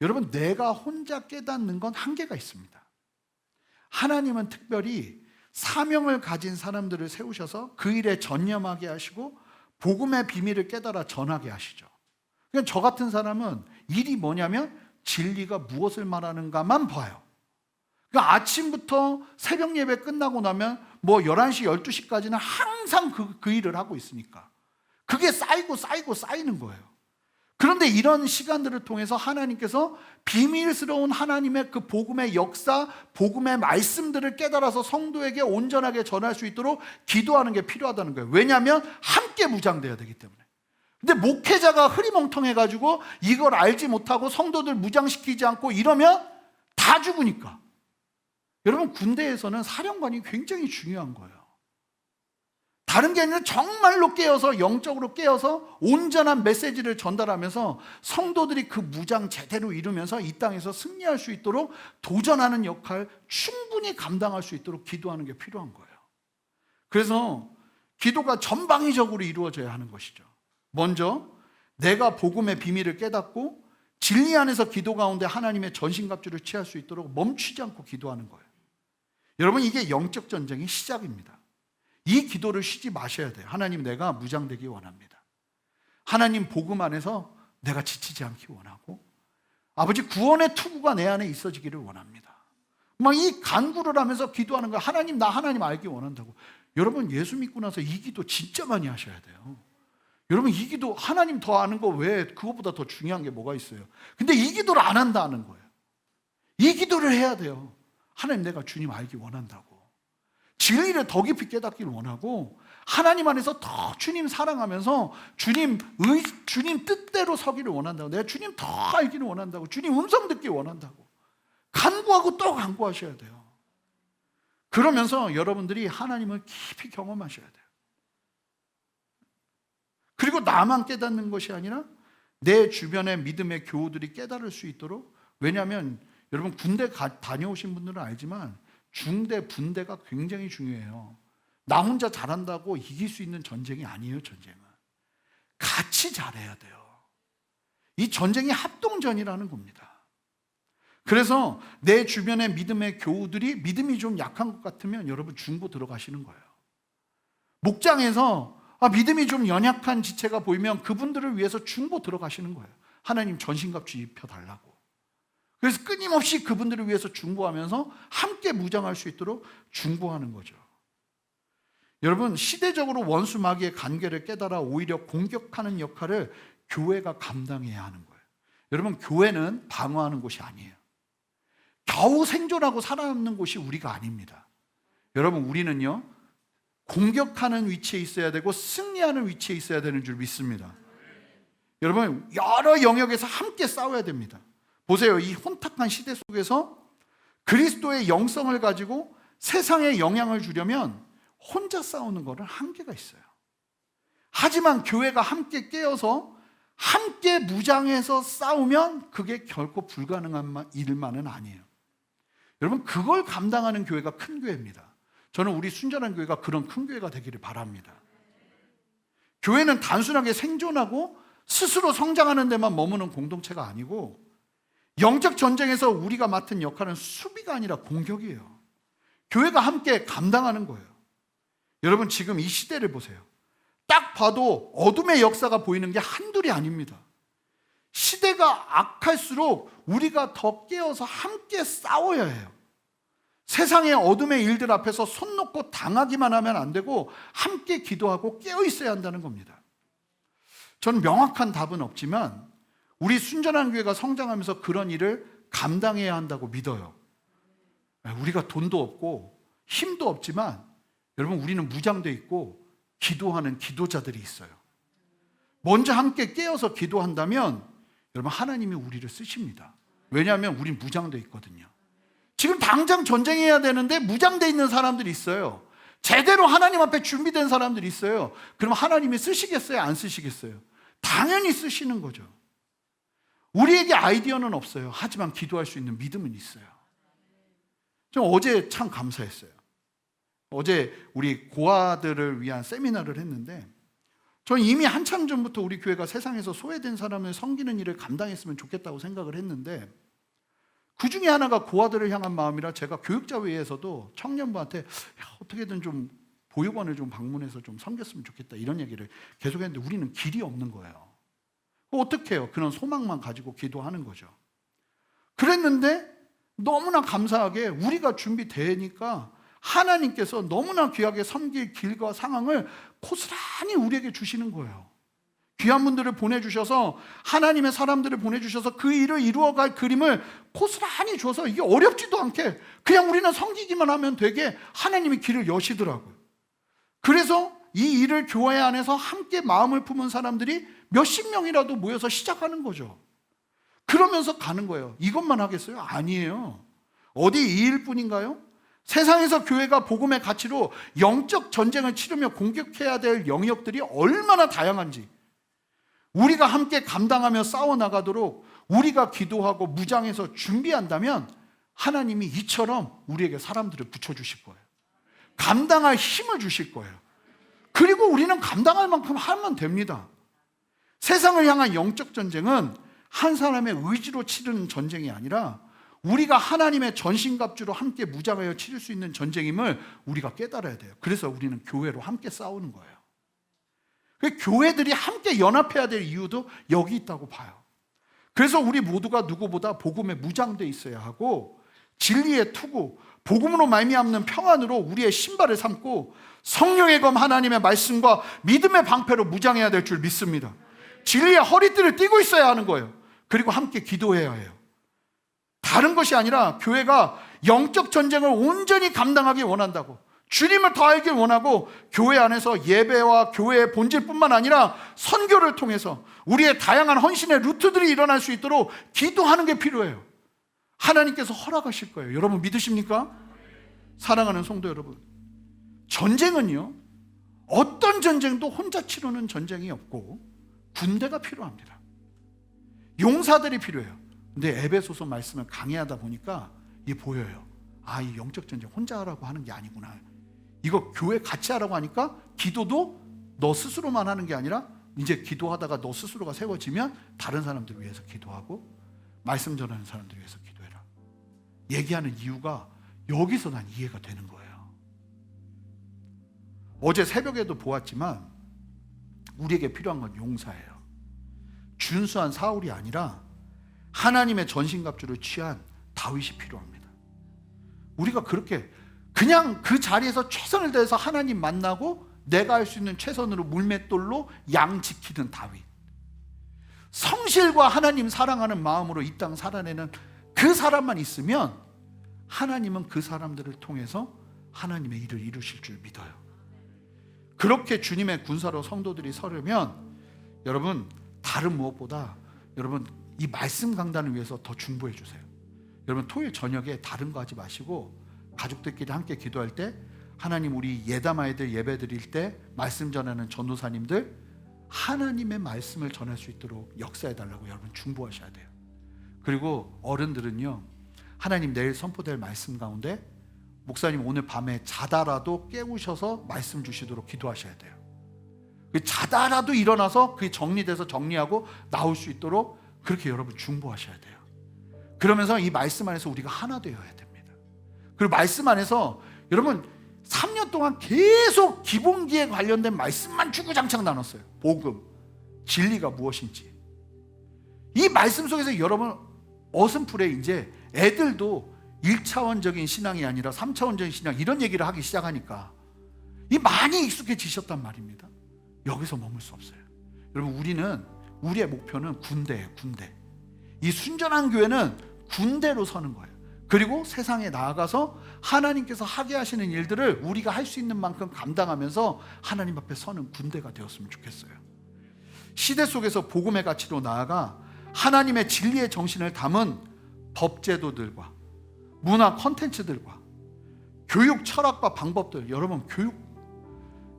여러분, 내가 혼자 깨닫는 건 한계가 있습니다. 하나님은 특별히 사명을 가진 사람들을 세우셔서 그 일에 전념하게 하시고 복음의 비밀을 깨달아 전하게 하시죠. 그러니까 저 같은 사람은 일이 뭐냐면 진리가 무엇을 말하는가만 봐요. 그러니까 아침부터 새벽 예배 끝나고 나면 뭐 11시, 12시까지는 항상 그 일을 하고 있으니까 그게 쌓이고 쌓이는 거예요. 그런데 이런 시간들을 통해서 하나님께서 비밀스러운 하나님의 그 복음의 역사, 복음의 말씀들을 깨달아서 성도에게 온전하게 전할 수 있도록 기도하는 게 필요하다는 거예요. 왜냐하면 함께 무장돼야 되기 때문에. 근데 목회자가 흐리멍텅해가지고 이걸 알지 못하고 성도들 무장시키지 않고 이러면 다 죽으니까. 여러분, 군대에서는 사령관이 굉장히 중요한 거예요. 다른 게 아니라 정말로 깨어서, 영적으로 깨어서 온전한 메시지를 전달하면서 성도들이 그 무장 제대로 이루면서 이 땅에서 승리할 수 있도록 도전하는 역할 충분히 감당할 수 있도록 기도하는 게 필요한 거예요. 그래서 기도가 전방위적으로 이루어져야 하는 것이죠. 먼저 내가 복음의 비밀을 깨닫고 진리 안에서 기도 가운데 하나님의 전신갑주를 취할 수 있도록 멈추지 않고 기도하는 거예요. 여러분, 이게 영적 전쟁의 시작입니다. 이 기도를 쉬지 마셔야 돼요. 하나님, 내가 무장되기 원합니다. 하나님, 복음 안에서 내가 지치지 않기 원하고, 아버지, 구원의 투구가 내 안에 있어지기를 원합니다. 막 이 간구를 하면서 기도하는 거예요. 하나님, 나 하나님 알기 원한다고. 여러분, 예수 믿고 나서 이 기도 진짜 많이 하셔야 돼요. 여러분, 이 기도 하나님 더 아는 거 왜 그것보다 더 중요한 게 뭐가 있어요? 근데 이 기도를 안 한다는 거예요. 이 기도를 해야 돼요. 하나님, 내가 주님 알기 원한다고. 진리를 더 깊이 깨닫기를 원하고, 하나님 안에서 더 주님 사랑하면서 주님 뜻대로 서기를 원한다고. 내가 주님 더 알기를 원한다고. 주님 음성 듣기 원한다고. 간구하고 또 간구하셔야 돼요. 그러면서 여러분들이 하나님을 깊이 경험하셔야 돼요. 그리고 나만 깨닫는 것이 아니라 내 주변의 믿음의 교우들이 깨달을 수 있도록. 왜냐하면 여러분, 군대 다녀오신 분들은 알지만 중대, 분대가 굉장히 중요해요. 나 혼자 잘한다고 이길 수 있는 전쟁이 아니에요. 전쟁은 같이 잘해야 돼요. 이 전쟁이 합동전이라는 겁니다. 그래서 내 주변의 믿음의 교우들이 믿음이 좀 약한 것 같으면 여러분 중보 들어가시는 거예요. 목장에서 믿음이 좀 연약한 지체가 보이면 그분들을 위해서 중보 들어가시는 거예요. 하나님, 전신갑주 입혀달라고. 그래서 끊임없이 그분들을 위해서 중보하면서 함께 무장할 수 있도록 중보하는 거죠. 여러분, 시대적으로 원수 마귀의 관계를 깨달아 오히려 공격하는 역할을 교회가 감당해야 하는 거예요. 여러분, 교회는 방어하는 곳이 아니에요. 겨우 생존하고 살아남는 곳이 우리가 아닙니다. 여러분, 우리는요, 공격하는 위치에 있어야 되고 승리하는 위치에 있어야 되는 줄 믿습니다. 여러분, 여러 영역에서 함께 싸워야 됩니다. 보세요. 이 혼탁한 시대 속에서 그리스도의 영성을 가지고 세상에 영향을 주려면 혼자 싸우는 거는 한계가 있어요. 하지만 교회가 함께 깨어서 함께 무장해서 싸우면 그게 결코 불가능한 일만은 아니에요. 여러분, 그걸 감당하는 교회가 큰 교회입니다. 저는 우리 순전한 교회가 그런 큰 교회가 되기를 바랍니다. 교회는 단순하게 생존하고 스스로 성장하는 데만 머무는 공동체가 아니고, 영적 전쟁에서 우리가 맡은 역할은 수비가 아니라 공격이에요. 교회가 함께 감당하는 거예요. 여러분, 지금 이 시대를 보세요. 딱 봐도 어둠의 역사가 보이는 게 한둘이 아닙니다. 시대가 악할수록 우리가 더 깨어서 함께 싸워야 해요. 세상의 어둠의 일들 앞에서 손 놓고 당하기만 하면 안 되고 함께 기도하고 깨어 있어야 한다는 겁니다. 저는 명확한 답은 없지만 우리 순전한 교회가 성장하면서 그런 일을 감당해야 한다고 믿어요. 우리가 돈도 없고 힘도 없지만 여러분, 우리는 무장돼 있고 기도하는 기도자들이 있어요. 먼저 함께 깨어서 기도한다면 여러분, 하나님이 우리를 쓰십니다. 왜냐하면 우린 무장돼 있거든요. 지금 당장 전쟁해야 되는데 무장돼 있는 사람들이 있어요. 제대로 하나님 앞에 준비된 사람들이 있어요. 그럼 하나님이 쓰시겠어요? 안 쓰시겠어요? 당연히 쓰시는 거죠. 우리에게 아이디어는 없어요. 하지만 기도할 수 있는 믿음은 있어요. 저 어제 참 감사했어요. 어제 우리 고아들을 위한 세미나를 했는데, 저는 이미 한참 전부터 우리 교회가 세상에서 소외된 사람을 섬기는 일을 감당했으면 좋겠다고 생각을 했는데, 그 중에 하나가 고아들을 향한 마음이라 제가 교육자회의에서도 청년부한테 어떻게든 좀 보육원을 좀 방문해서 좀 섬겼으면 좋겠다 이런 얘기를 계속 했는데, 우리는 길이 없는 거예요. 어떻게 해요? 그런 소망만 가지고 기도하는 거죠. 그랬는데 너무나 감사하게 우리가 준비되니까 하나님께서 너무나 귀하게 섬길 길과 상황을 고스란히 우리에게 주시는 거예요. 귀한 분들을 보내주셔서, 하나님의 사람들을 보내주셔서 그 일을 이루어갈 그림을 고스란히 줘서 이게 어렵지도 않게 그냥 우리는 섬기기만 하면 되게 하나님이 길을 여시더라고요. 그래서 이 일을 교회 안에서 함께 마음을 품은 사람들이 몇십 명이라도 모여서 시작하는 거죠. 그러면서 가는 거예요. 이것만 하겠어요? 아니에요. 어디 이 일뿐인가요? 세상에서 교회가 복음의 가치로 영적 전쟁을 치르며 공격해야 될 영역들이 얼마나 다양한지 우리가 함께 감당하며 싸워나가도록 우리가 기도하고 무장해서 준비한다면 하나님이 이처럼 우리에게 사람들을 붙여주실 거예요. 감당할 힘을 주실 거예요. 그리고 우리는 감당할 만큼 하면 됩니다. 세상을 향한 영적 전쟁은 한 사람의 의지로 치르는 전쟁이 아니라 우리가 하나님의 전신갑주로 함께 무장하여 치를 수 있는 전쟁임을 우리가 깨달아야 돼요. 그래서 우리는 교회로 함께 싸우는 거예요. 교회들이 함께 연합해야 될 이유도 여기 있다고 봐요. 그래서 우리 모두가 누구보다 복음에 무장되어 있어야 하고, 진리의 투구, 복음으로 말미암는 평안으로 우리의 신발을 삼고 성령의 검 하나님의 말씀과 믿음의 방패로 무장해야 될 줄 믿습니다. 진리의 허리띠를 띠고 있어야 하는 거예요. 그리고 함께 기도해야 해요. 다른 것이 아니라 교회가 영적 전쟁을 온전히 감당하기 원한다고, 주님을 더 알길 원하고, 교회 안에서 예배와 교회의 본질뿐만 아니라 선교를 통해서 우리의 다양한 헌신의 루트들이 일어날 수 있도록 기도하는 게 필요해요. 하나님께서 허락하실 거예요. 여러분 믿으십니까? 사랑하는 성도 여러분, 전쟁은요, 어떤 전쟁도 혼자 치르는 전쟁이 없고 군대가 필요합니다. 용사들이 필요해요. 근데 에베소서 말씀을 강의하다 보니까 이게 보여요. 아, 이 영적 전쟁 혼자 하라고 하는 게 아니구나. 이거 교회 같이 하라고 하니까 기도도 너 스스로만 하는 게 아니라 이제 기도하다가 너 스스로가 세워지면 다른 사람들을 위해서 기도하고 말씀 전하는 사람들을 위해서 기도해라. 얘기하는 이유가 여기서 난 이해가 되는 거예요. 어제 새벽에도 보았지만 우리에게 필요한 건 용사예요. 준수한 사울이 아니라 하나님의 전신갑주를 취한 다윗이 필요합니다. 우리가 그렇게 그냥 그 자리에서 최선을 다해서 하나님 만나고 내가 할 수 있는 최선으로 물맷돌로 양 지키는 다윗, 성실과 하나님 사랑하는 마음으로 이 땅 살아내는 그 사람만 있으면 하나님은 그 사람들을 통해서 하나님의 일을 이루실 줄 믿어요. 그렇게 주님의 군사로 성도들이 서려면 여러분, 다른 무엇보다 여러분 이 말씀 강단을 위해서 더 중보해 주세요. 여러분 토요일 저녁에 다른 거 하지 마시고 가족들끼리 함께 기도할 때 하나님, 우리 예담 아이들 예배 드릴 때 말씀 전하는 전도사님들 하나님의 말씀을 전할 수 있도록 역사해 달라고 여러분 중보하셔야 돼요. 그리고 어른들은요, 하나님 내일 선포될 말씀 가운데 목사님 오늘 밤에 자다라도 깨우셔서 말씀 주시도록 기도하셔야 돼요. 자다라도 일어나서 그게 정리돼서 정리하고 나올 수 있도록 그렇게 여러분 중보하셔야 돼요. 그러면서 이 말씀 안에서 우리가 하나 되어야 됩니다. 그리고 말씀 안에서 여러분 3년 동안 계속 기본기에 관련된 말씀만 주구장창 나눴어요. 복음, 진리가 무엇인지. 이 말씀 속에서 여러분 어슴풀에 이제 애들도 1차원적인 신앙이 아니라 3차원적인 신앙 이런 얘기를 하기 시작하니까 이 많이 익숙해지셨단 말입니다. 여기서 머물 수 없어요. 여러분 우리의 목표는 군대예요. 군대. 이 순전한 교회는 군대로 서는 거예요. 그리고 세상에 나아가서 하나님께서 하게 하시는 일들을 우리가 할 수 있는 만큼 감당하면서 하나님 앞에 서는 군대가 되었으면 좋겠어요. 시대 속에서 복음의 가치로 나아가 하나님의 진리의 정신을 담은 법제도들과 문화 콘텐츠들과 교육 철학과 방법들, 여러분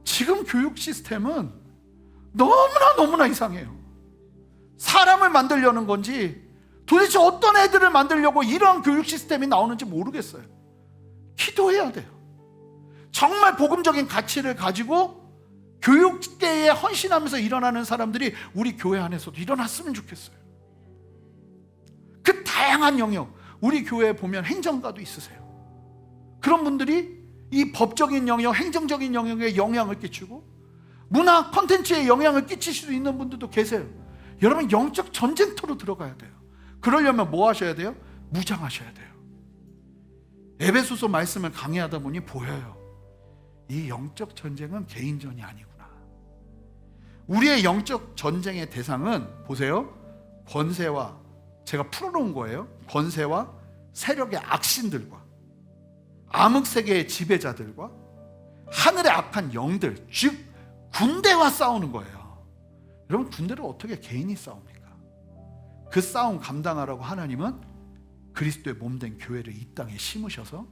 지금 교육 시스템은 너무나 이상해요. 사람을 만들려는 건지 도대체 어떤 애들을 만들려고 이런 교육 시스템이 나오는지 모르겠어요. 기도해야 돼요. 정말 복음적인 가치를 가지고 교육계에 헌신하면서 일어나는 사람들이 우리 교회 안에서도 일어났으면 좋겠어요. 그 다양한 영역, 우리 교회에 보면 행정가도 있으세요. 그런 분들이 이 법적인 영역, 행정적인 영역에 영향을 끼치고 문화 콘텐츠에 영향을 끼칠 수 있는 분들도 계세요. 여러분 영적 전쟁터로 들어가야 돼요. 그러려면 뭐 하셔야 돼요? 무장하셔야 돼요. 에베소서 말씀을 강의하다 보니 보여요. 이 영적 전쟁은 개인전이 아니구나. 우리의 영적 전쟁의 대상은 보세요. 권세와, 제가 풀어놓은 거예요. 권세와 세력의 악신들과 암흑세계의 지배자들과 하늘의 악한 영들, 즉 군대와 싸우는 거예요. 여러분 군대를 어떻게 개인이 싸웁니까? 그 싸움 감당하라고 하나님은 그리스도의 몸된 교회를 이 땅에 심으셔서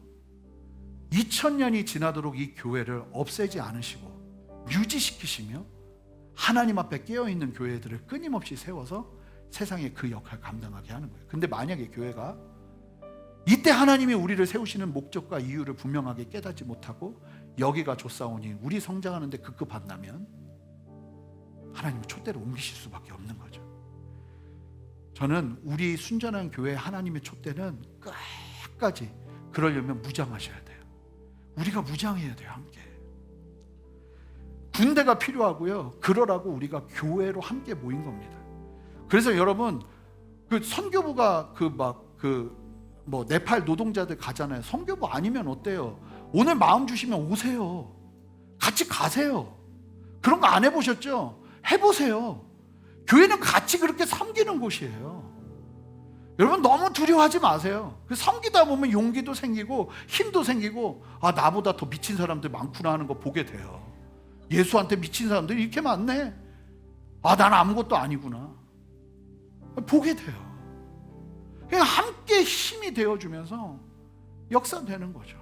2000년이 지나도록 이 교회를 없애지 않으시고 유지시키시며 하나님 앞에 깨어있는 교회들을 끊임없이 세워서 세상에 그 역할을 감당하게 하는 거예요. 근데 만약에 교회가 이때 하나님이 우리를 세우시는 목적과 이유를 분명하게 깨닫지 못하고 여기가 좋사오니 우리 성장하는 데 급급한다면 하나님은 촛대를 옮기실 수밖에 없는 거죠. 저는 우리 순전한 교회 하나님의 촛대는 끝까지 그러려면 무장하셔야 돼요. 우리가 무장해야 돼요. 함께 군대가 필요하고요. 그러라고 우리가 교회로 함께 모인 겁니다. 그래서 여러분 그 선교부가 뭐 네팔 노동자들 가잖아요. 선교부 아니면 어때요? 오늘 마음 주시면 오세요. 같이 가세요. 그런 거 안 해보셨죠? 해보세요. 교회는 같이 그렇게 섬기는 곳이에요. 여러분 너무 두려워하지 마세요. 섬기다 보면 용기도 생기고 힘도 생기고 아 나보다 더 미친 사람들 많구나 하는 거 보게 돼요. 예수한테 미친 사람들이 이렇게 많네. 아 난 아무것도 아니구나. 보게 돼요. 그냥 함께 힘이 되어주면서 역사되는 거죠.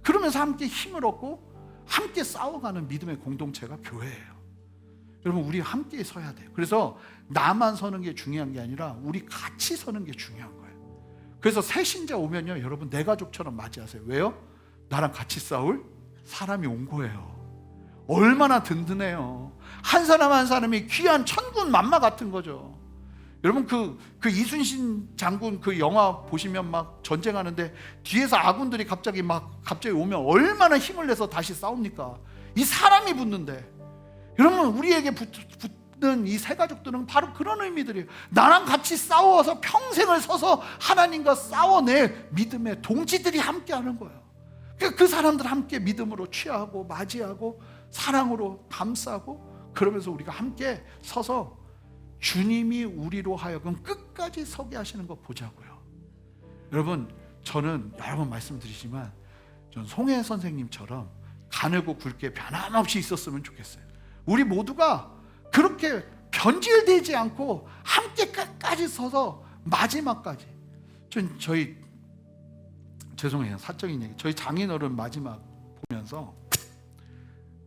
그러면서 함께 힘을 얻고 함께 싸워가는 믿음의 공동체가 교회예요. 여러분 우리 함께 서야 돼요. 그래서 나만 서는 게 중요한 게 아니라 우리 같이 서는 게 중요한 거예요. 그래서 새 신자 오면요 여러분 내 가족처럼 맞이하세요. 왜요? 나랑 같이 싸울 사람이 온 거예요. 얼마나 든든해요. 한 사람 한 사람이 귀한 천군 만마 같은 거죠. 여러분 그 이순신 장군 그 영화 보시면 막 전쟁하는데 뒤에서 아군들이 갑자기 오면 얼마나 힘을 내서 다시 싸웁니까? 이 사람이 붙는데 여러분 우리에게 붙는 이 세 가족들은 바로 그런 의미들이에요. 나랑 같이 싸워서 평생을 서서 하나님과 싸워낼 믿음의 동지들이 함께하는 거예요. 그 사람들 함께 믿음으로 취하고 맞이하고 사랑으로 감싸고 그러면서 우리가 함께 서서 주님이 우리로 하여금 끝까지 서게 하시는 거 보자고요. 여러분 저는 여러 번 말씀드리지만 전 송혜 선생님처럼 가늘고 굵게 변함없이 있었으면 좋겠어요. 우리 모두가 그렇게 변질되지 않고 함께 끝까지 서서 마지막까지. 저희 죄송해요, 사적인 얘기. 저희 장인어른 마지막 보면서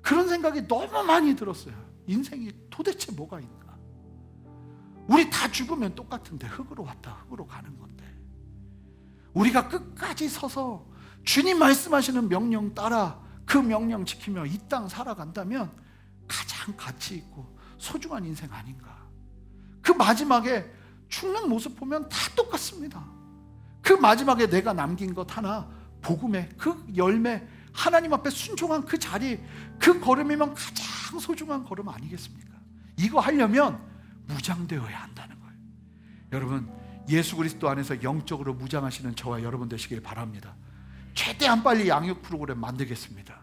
그런 생각이 너무 많이 들었어요. 인생이 도대체 뭐가 있나? 우리 다 죽으면 똑같은데 흙으로 왔다 흙으로 가는 건데, 우리가 끝까지 서서 주님 말씀하시는 명령 따라 그 명령 지키며 이 땅 살아간다면 가장 가치 있고 소중한 인생 아닌가. 그 마지막에 죽는 모습 보면 다 똑같습니다. 그 마지막에 내가 남긴 것 하나, 복음의 그 열매, 하나님 앞에 순종한 그 자리, 그 걸음이면 가장 소중한 걸음 아니겠습니까? 이거 하려면 무장되어야 한다는 거예요. 여러분, 예수 그리스도 안에서 영적으로 무장하시는 저와 여러분 되시길 바랍니다. 최대한 빨리 양육 프로그램 만들겠습니다.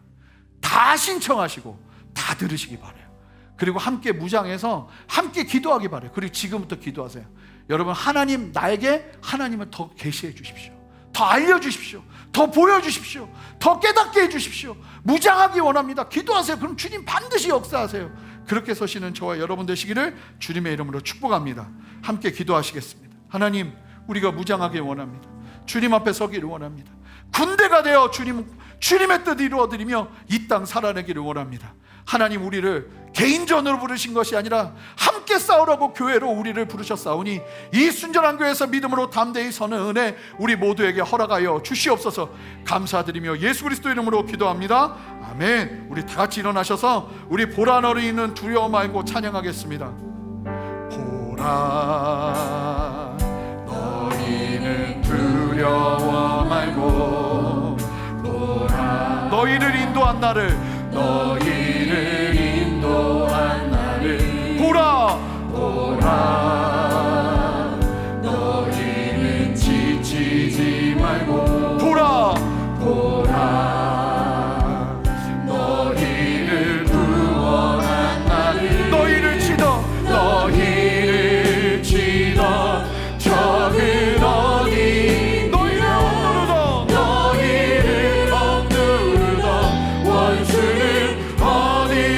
다 신청하시고 다 들으시기 바라요. 그리고 함께 무장해서 함께 기도하기 바라요. 그리고 지금부터 기도하세요. 여러분, 하나님, 나에게 하나님을 더 계시해 주십시오. 더 알려주십시오. 더 보여주십시오. 더 깨닫게 해주십시오. 무장하기 원합니다. 기도하세요. 그럼 주님 반드시 역사하세요. 그렇게 서시는 저와 여러분 되시기를 주님의 이름으로 축복합니다. 함께 기도하시겠습니다. 하나님, 우리가 무장하기 원합니다. 주님 앞에 서기를 원합니다. 군대가 되어 주님의 뜻 이루어드리며 이 땅 살아내기를 원합니다. 하나님, 우리를 개인전으로 부르신 것이 아니라 함께 싸우라고 교회로 우리를 부르셨사오니 이 순전한 교회에서 믿음으로 담대히 서는 은혜 우리 모두에게 허락하여 주시옵소서. 감사드리며 예수 그리스도 이름으로 기도합니다. 아멘. 우리 다 같이 일어나셔서 우리 보라 너희는 두려워 말고 찬양하겠습니다. 보라 너희는 두려워 말고, 보라 너희를 인도한 나를, 너희를 인도한 나를, 보라 보라 너희는 지치지 말고, 보라 보라 너희를 구원한 나를, 너희를 치던 적은 어디, 너희를 억누르던 원수는 어디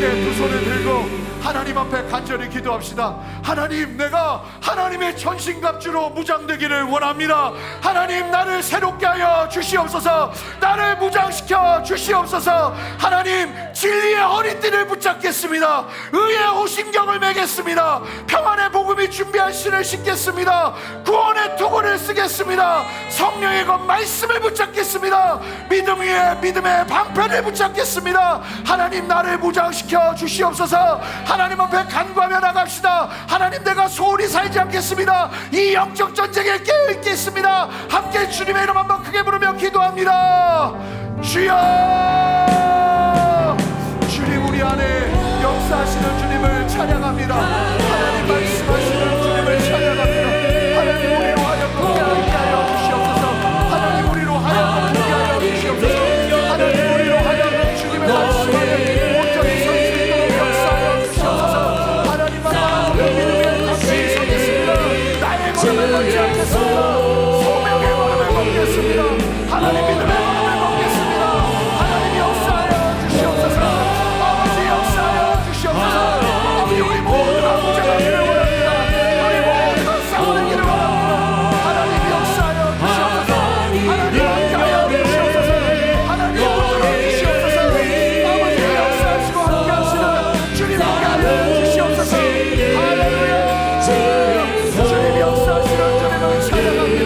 함께 두 손을 들고 하나님 앞에 간절히 기도합시다. 하나님, 내가 하나님의 전신갑주로 무장되기를 원합니다. 하나님, 나를 새롭게 하여 주시옵소서. 나를 무장시켜 주시옵소서. 하나님, 진리의 허리띠를 붙잡겠습니다. 의의 호심경을 매겠습니다. 평안의 복음이 준비한 신을 신겠습니다. 구원의 투구를 쓰겠습니다. 성령의 것 말씀을 붙잡겠습니다. 믿음 위에 믿음의 방편을 붙잡겠습니다. 하나님, 나를 무장시켜 주시옵소서. 하나님 앞에 간구하며 나갑시다. 하나님, 내가 소홀히 살지 않겠습니다. 이 영적 전쟁에 깨어있겠습니다. 함께 주님의 이름 한번 크게 부르며 기도합니다. 주여, 주님 우리 안에 역사하시는 주님을 찬양합니다. 하나님 말씀하시는 주님을 찬양합니다. 하나님 우리로 하여금 깨어있게 하여 주시옵소서. 하나님 우리로 하여금 듣게 하여 주시옵소서. 하나님 우리로 하여금 주님의 말씀 안에 온전히 설 수 있도록 역사하여 주시옵소서. 하나님 앞에 믿음의 감사히 서겠습니다. 나의 걸음을 걷지 않겠습니다. 소명의 걸음을 걷겠습니다. 하나님 믿음의 걸음을 걷겠습니다. 하나님 역사하여 주시옵소서. 아버지 역사하여 주시옵소서. 아버지 우리 모두가 무장하기를 원합니다. 우리 모두가 싸우는 길을 원합니다. 하나님 역사하여 주시옵소서. 하나님 함께하여 주시옵소서. 하나님 붙들어 주시옵소서. 아버지 역사하시고 함께하시는 주님 함께하여 주시옵소서. 할렐루야. 주님 역사하시는 주님을 찬양합니다.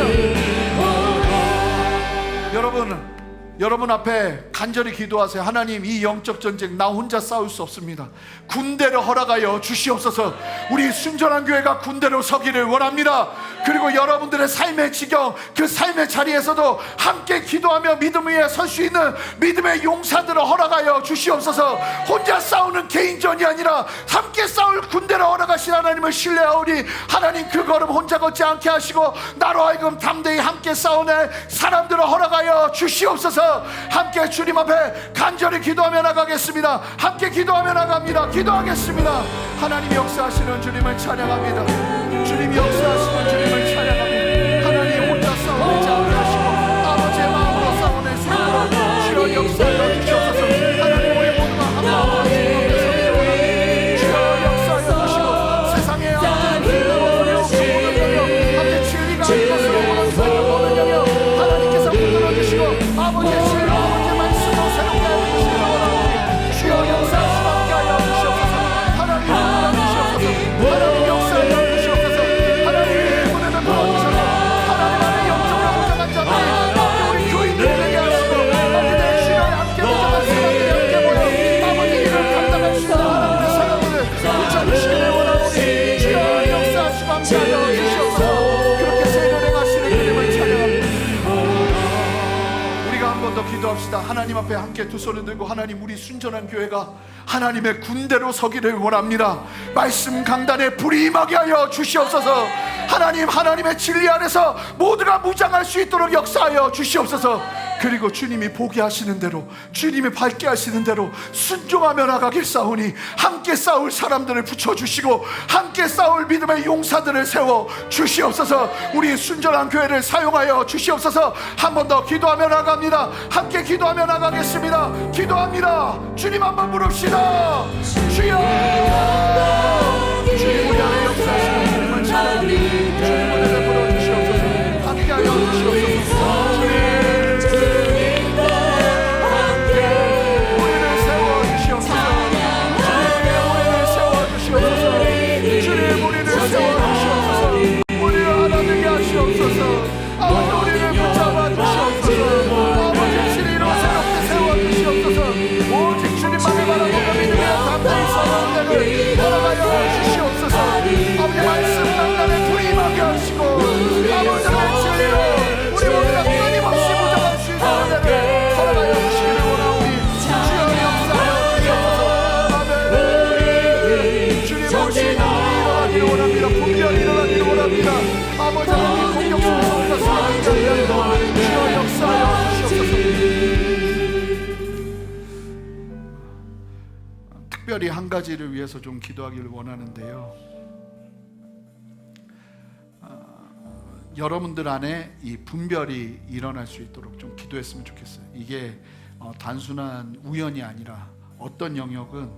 여러분 앞에 간절히 기도하세요. 하나님, 이 영적 전쟁 나 혼자 싸울 수 없습니다. 군대를 허락하여 주시옵소서. 우리 순전한 교회가 군대로 서기를 원합니다. 그리고 여러분들의 삶의 지경, 그 삶의 자리에서도 함께 기도하며 믿음 위에 설 수 있는 믿음의 용사들을 허락하여 주시옵소서. 혼자 싸우는 개인전이 아니라 함께 싸울 군대를 허락하신 하나님을 신뢰하오니 하나님, 그 걸음 혼자 걷지 않게 하시고 나로 하여금 담대히 함께 싸우는 사람들을 허락하여 주시옵소서. 함께 주님 앞에 간절히 기도하며 나가겠습니다. 함께 기도하며 나갑니다. 기도하겠습니다. 하나님 역사하시는 주님을 찬양합니다. 주님 역사하시는 주님을 찬양합니다. 하나님 혼자 싸우지 않게 하시고 아버지의 마음으로 싸워낼 수 있도록 주여 역사하여 주시옵소서. 하나님 우리 모두가 한 마음으로 주님 앞에 서기를 원합니다. 주여 역사하여 주시고 세상의 악들을 기도하며 모든 영역 함께 진리가 아닌 것으로 모든 삶을 모든 영역 하나님께서 붙들어 주시고 아버지의 진리 아버지의 말씀으로 새롭게 하여 주시기를 원합니다. 주여 역사하시고 함께 하여 주시옵소서. 하나님 붙들어 주시옵소서. 하나님 역사하여 주시옵소서. 하나님 무대를 풀어주셔서 하나님 안에 영적으로 무장한 자들이 함께 우리 교인들이 되게 하시고 아버지 내 주여 함께 무장한 사람들이 함께 모여 아버지 이를 감당할 수 있는 하나님의 사람들을 붙여주시기를 원하오니 주여 역사하시고 함께 하여 주시옵소서. 그렇게 세례를 행하시는 주님을 찬양합니다. 우리가 한 번 더 기도합시다. 하나님 앞에 함께 두 손을 들고 하나님, 우리 순전한 교회가 하나님의 군대로 서기를 원합니다. 말씀 강단에 불이 임하게 하여 주시옵소서. 하나님, 하나님의 진리 안에서 모두가 무장할 수 있도록 역사하여 주시옵소서. 그리고 주님이 보게 하시는 대로, 주님이 밝게 하시는 대로 순종하며 나가겠사오니 함께 싸울 사람들을 붙여주시고 함께 싸울 믿음의 용사들을 세워 주시옵소서. 우리 순전한 교회를 사용하여 주시옵소서. 한 번 더 기도하며 나갑니다. 함께 기도하며 나가겠습니다. 기도합니다. 주님 한번 부릅시다. 주여, 주님 우리 안에 역사하시는 주님을 찬양합니다. 주님 은혜를 부어주시옵소서. 함께하여 주시옵소서. 주님 우리를 세워주시옵소서. 우리를 하나되게 하시옵소서. 아버지 우리를 붙잡아 주시옵소서. 아버지 진리로 새롭게 세워주시옵소서. 오직 주님만을 바라보며 믿음에 담대히 서는 데를 허락하여 주시옵소서. 아버지 말씀 강단에 불이 임하게 하시고 아버지의 진리로 우리 모두가 끊임없이 무장할 수 있는 데를 허락하여 주시기를 원하오니 주여 역사하여 주시옵소서. 아멘. 주님 오신 원합니다. 분별이 일어나기를 원합니다. 아버지 하나님 공격 속에서 우리가 쓰러지지 않게 하여 주여 역사하여 주시옵소서. 특별히 한 가지를 위해서 좀 기도하기를 원하는데요. 여러분들 안에 이 분별이 일어날 수 있도록 좀 기도했으면 좋겠어요. 이게 단순한 우연이 아니라 어떤 영역은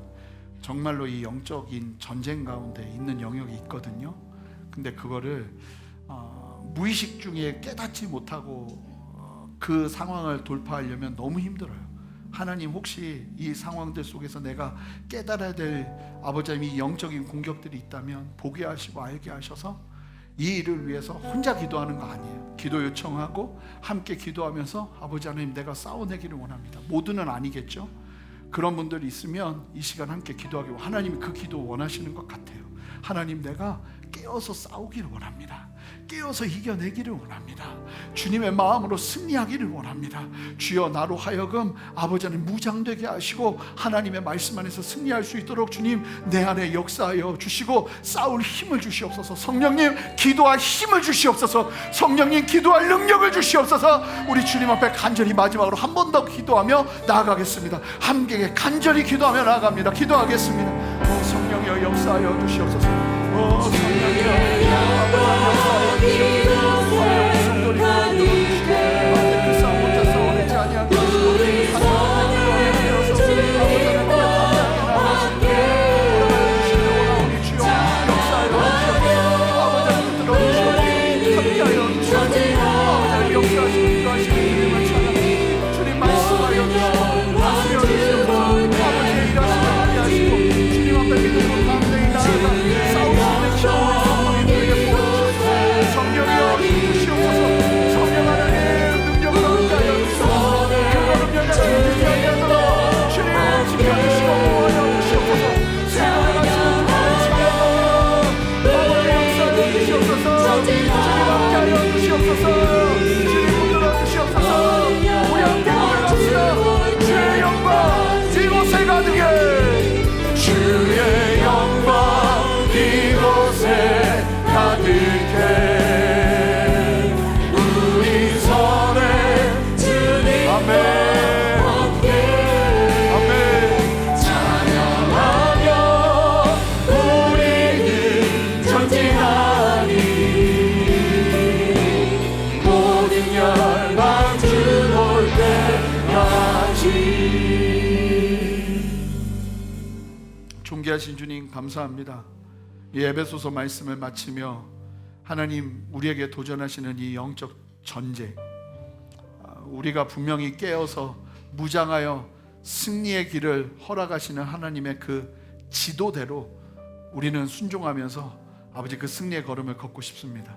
정말로 이 영적인 전쟁 가운데 있는 영역이 있거든요. 근데 그거를 무의식 중에 깨닫지 못하고 그 상황을 돌파하려면 너무 힘들어요. 하나님, 혹시 이 상황들 속에서 내가 깨달아야 될 아버지 하나님 이 영적인 공격들이 있다면 보게 하시고 알게 하셔서 이 일을 위해서 혼자 기도하는 거 아니에요. 기도 요청하고 함께 기도하면서 아버지 하나님, 내가 싸워내기를 원합니다. 모두는 아니겠죠. 그런 분들이 있으면 이 시간 함께 기도하기, 하나님이 그 기도 원하시는 것 같아요. 하나님, 내가 깨어서 싸우기를 원합니다. 깨어서 이겨내기를 원합니다. 주님의 마음으로 승리하기를 원합니다. 주여, 나로 하여금 아버지 하나님 무장되게 하시고 하나님의 말씀 안에서 승리할 수 있도록 주님 내 안에 역사하여 주시고 싸울 힘을 주시옵소서. 성령님, 기도할 힘을 주시옵소서. 성령님, 기도할 능력을 주시옵소서. 우리 주님 앞에 간절히 마지막으로 한 번 더 기도하며 나아가겠습니다. 함께 간절히 기도하며 나아갑니다. 기도하겠습니다. 성령이여 역사하여 주시옵소서. 성령이여 역사하여 주시옵소서. 우리 성도를 기도해주시고 그 싸움 혼자 싸워내지 아니하게 하시고 하나님의 기도하며 되어서 아버지 하나님의 감사하게 나아가시는 우리 주여 역사하여 주시옵소서. 아버지 하나님 들어주시옵소서. 함께하여 주시옵소서. 아버지 하나님 역사하시고 기도하시는 주님을 찬양합니다. 주님 말씀하여 주시고 말씀하여 주시옵소서. 아버지의 일하시고 함께하시고 주님 앞에 믿음으로 담대히 나아가 싸우시는 시험을 성령님에게 보여주시옵소서. 성령이여 주시옵소서. 성령 하나님 능력을 함께하여 주시옵소서. 그 능력을 지키게 하도록 주님 지켜주시고 보호하여 주시옵소서. 생명을 하시는 아버지 역사하여 주시옵소서. 주님 함께하여 주시옵소서. 주님 붙들어 주시옵소서. 우리 함께 고백합시다. 주의 영광 이곳에 가득해. 주의 영광 이곳에 가득해. 우리 손에 주님 아멘 아멘 찬양하며 우리는 전진하니 모든 열방 주 볼 때까지. 존귀하신 주님 감사합니다. 이 에베소서 말씀을 마치며 하나님, 우리에게 도전하시는 이 영적 전쟁, 우리가 분명히 깨어서 무장하여 승리의 길을 허락하시는 하나님의 그 지도대로 우리는 순종하면서 아버지 그 승리의 걸음을 걷고 싶습니다.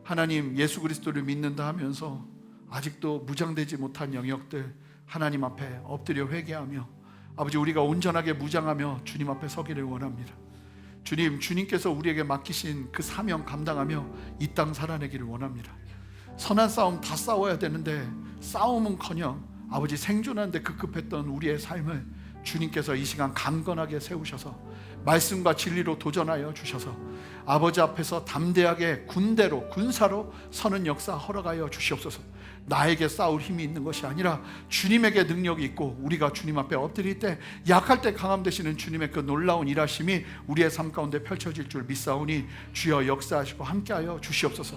하나님, 예수 그리스도를 믿는다 하면서 아직도 무장되지 못한 영역들 하나님 앞에 엎드려 회개하며 아버지 우리가 온전하게 무장하며 주님 앞에 서기를 원합니다. 주님, 주님께서 우리에게 맡기신 그 사명 감당하며 이 땅 살아내기를 원합니다. 선한 싸움 다 싸워야 되는데 싸움은커녕 아버지 생존하는데 급급했던 우리의 삶을 주님께서 이 시간 강건하게 세우셔서 말씀과 진리로 도전하여 주셔서 아버지 앞에서 담대하게 군대로 군사로 서는 역사 허락하여 주시옵소서. 나에게 싸울 힘이 있는 것이 아니라 주님에게 능력이 있고 우리가 주님 앞에 엎드릴 때 약할 때 강함 되시는 주님의 그 놀라운 일하심이 우리의 삶 가운데 펼쳐질 줄 믿사오니 주여 역사하시고 함께하여 주시옵소서.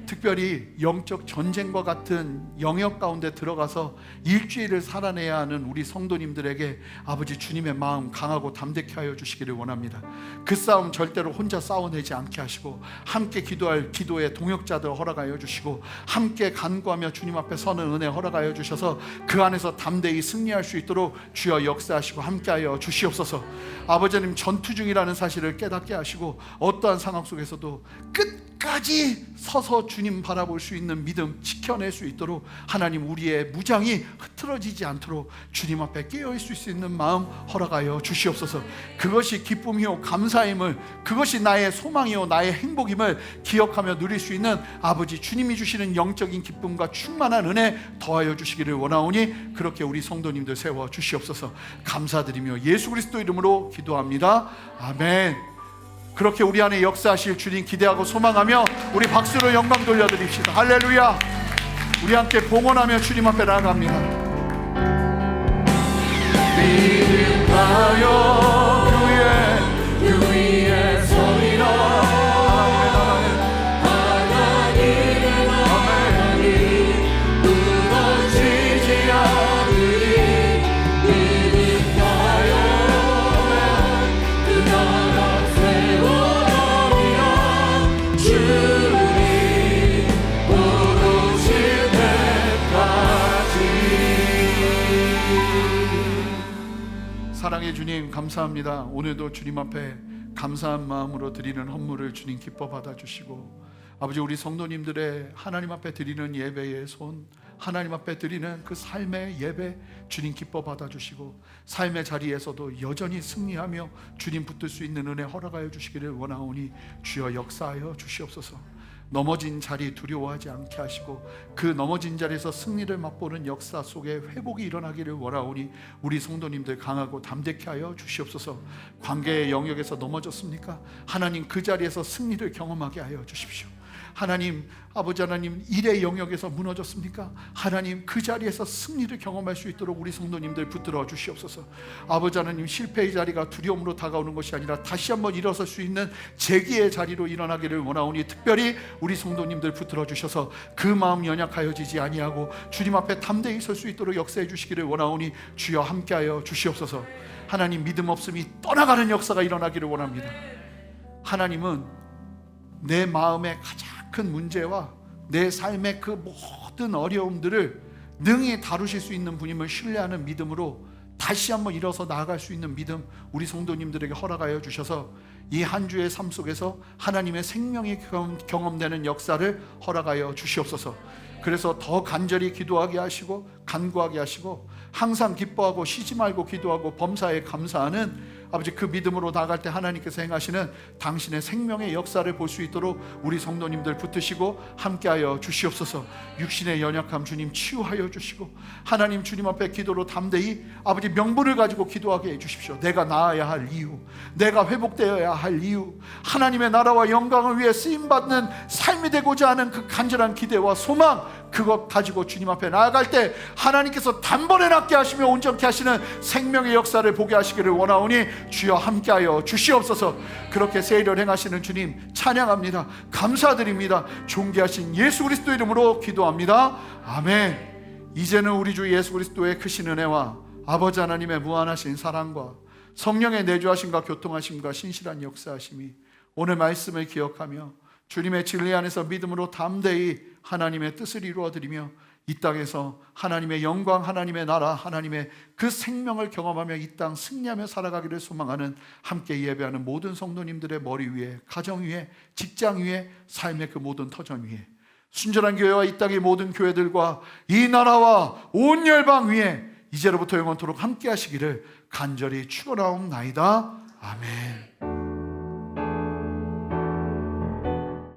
특별히 영적 전쟁과 같은 영역 가운데 들어가서 일주일을 살아내야 하는 우리 성도님들에게 아버지 주님의 마음 강하고 담대케 하여 주시기를 원합니다. 그 싸움 절대로 혼자 싸워내지 않게 하시고 함께 기도할 기도의 동역자들 허락하여 주시고 함께 간구하며 주님 앞에 서는 은혜 허락하여 주셔서 그 안에서 담대히 승리할 수 있도록 주여 역사하시고 함께하여 주시옵소서. 아버지님, 전투 중이라는 사실을 깨닫게 하시고 어떠한 상황 속에서도 끝까지 서서 주님 바라볼 수 있는 믿음 지켜낼 수 있도록 하나님, 우리의 무장이 흐트러지지 않도록 주님 앞에 깨어있을 수 있는 마음 허락하여 주시옵소서. 그것이 기쁨이요 감사임을, 그것이 나의 소망이요 나의 행복임을 기억하며 누릴 수 있는 아버지 주님이 주시는 영적인 기쁨과 충만한 은혜 더하여 주시기를 원하오니 그렇게 우리 성도님들 세워 주시옵소서. 감사드리며 예수 그리스도 이름으로 기도합니다. 아멘. 그렇게 우리 안에 역사하실 주님 기대하고 소망하며 우리 박수로 영광 돌려드립시다. 할렐루야. 우리 함께 봉헌하며 주님 앞에 나아갑니다. 믿음하여 그 위에 서리라. 사랑의 주님, 감사합니다. 오늘도 주님 앞에 감사한 마음으로 드리는 헌물을 주님 기뻐 받아주시고, 아버지, 우리 성도님들의 하나님 앞에 드리는 예배의 손, 하나님 앞에 드리는 그 삶의 예배 주님 기뻐 받아주시고, 삶의 자리에서도 여전히 승리하며 주님 붙들 수 있는 은혜 허락하여 주시기를 원하오니 주여 역사하여 주시옵소서. 넘어진 자리 두려워하지 않게 하시고, 그 넘어진 자리에서 승리를 맛보는 역사 속에 회복이 일어나기를 원하오니 우리 성도님들 강하고 담대케 하여 주시옵소서. 관계의 영역에서 넘어졌습니까? 하나님 그 자리에서 승리를 경험하게 하여 주십시오. 하나님, 아버지 하나님, 일의 영역에서 무너졌습니까? 하나님 그 자리에서 승리를 경험할 수 있도록 우리 성도님들 붙들어 주시옵소서. 아버지 하나님, 실패의 자리가 두려움으로 다가오는 것이 아니라 다시 한번 일어설 수 있는 재기의 자리로 일어나기를 원하오니 특별히 우리 성도님들 붙들어 주셔서 그 마음 연약하여지지 아니하고 주님 앞에 담대히 설 수 있도록 역사해 주시기를 원하오니 주여 함께하여 주시옵소서. 하나님, 믿음 없음이 떠나가는 역사가 일어나기를 원합니다. 하나님은 내 마음의 가장 큰 문제와 내 삶의 그 모든 어려움들을 능히 다루실 수 있는 분임을 신뢰하는 믿음으로 다시 한번 일어서 나아갈 수 있는 믿음 우리 성도님들에게 허락하여 주셔서 이 한 주의 삶 속에서 하나님의 생명이 경험되는 역사를 허락하여 주시옵소서. 그래서 더 간절히 기도하게 하시고 간구하게 하시고 항상 기뻐하고 쉬지 말고 기도하고 범사에 감사하는 아버지 그 믿음으로 나아갈 때 하나님께서 행하시는 당신의 생명의 역사를 볼 수 있도록 우리 성도님들 붙드시고 함께하여 주시옵소서. 육신의 연약함 주님 치유하여 주시고 하나님 주님 앞에 기도로 담대히 아버지 명분을 가지고 기도하게 해주십시오. 내가 나아야 할 이유, 내가 회복되어야 할 이유, 하나님의 나라와 영광을 위해 쓰임받는 삶이 되고자 하는 그 간절한 기대와 소망, 그것 가지고 주님 앞에 나아갈 때 하나님께서 단번에 낫게 하시며 온전케 하시는 생명의 역사를 보게 하시기를 원하오니 주여 함께하여 주시옵소서. 그렇게 세일을 행하시는 주님 찬양합니다. 감사드립니다. 존귀하신 예수 그리스도 이름으로 기도합니다. 아멘. 이제는 우리 주 예수 그리스도의 크신 은혜와 아버지 하나님의 무한하신 사랑과 성령의 내주하심과 교통하심과 신실한 역사하심이 오늘 말씀을 기억하며 주님의 진리 안에서 믿음으로 담대히 하나님의 뜻을 이루어드리며 이 땅에서 하나님의 영광, 하나님의 나라, 하나님의 그 생명을 경험하며 이 땅 승리하며 살아가기를 소망하는 함께 예배하는 모든 성도님들의 머리 위에, 가정 위에, 직장 위에, 삶의 그 모든 터전 위에, 순전한 교회와 이 땅의 모든 교회들과 이 나라와 온 열방 위에 이제로부터 영원토록 함께 하시기를 간절히 축원하옵나이다. 아멘.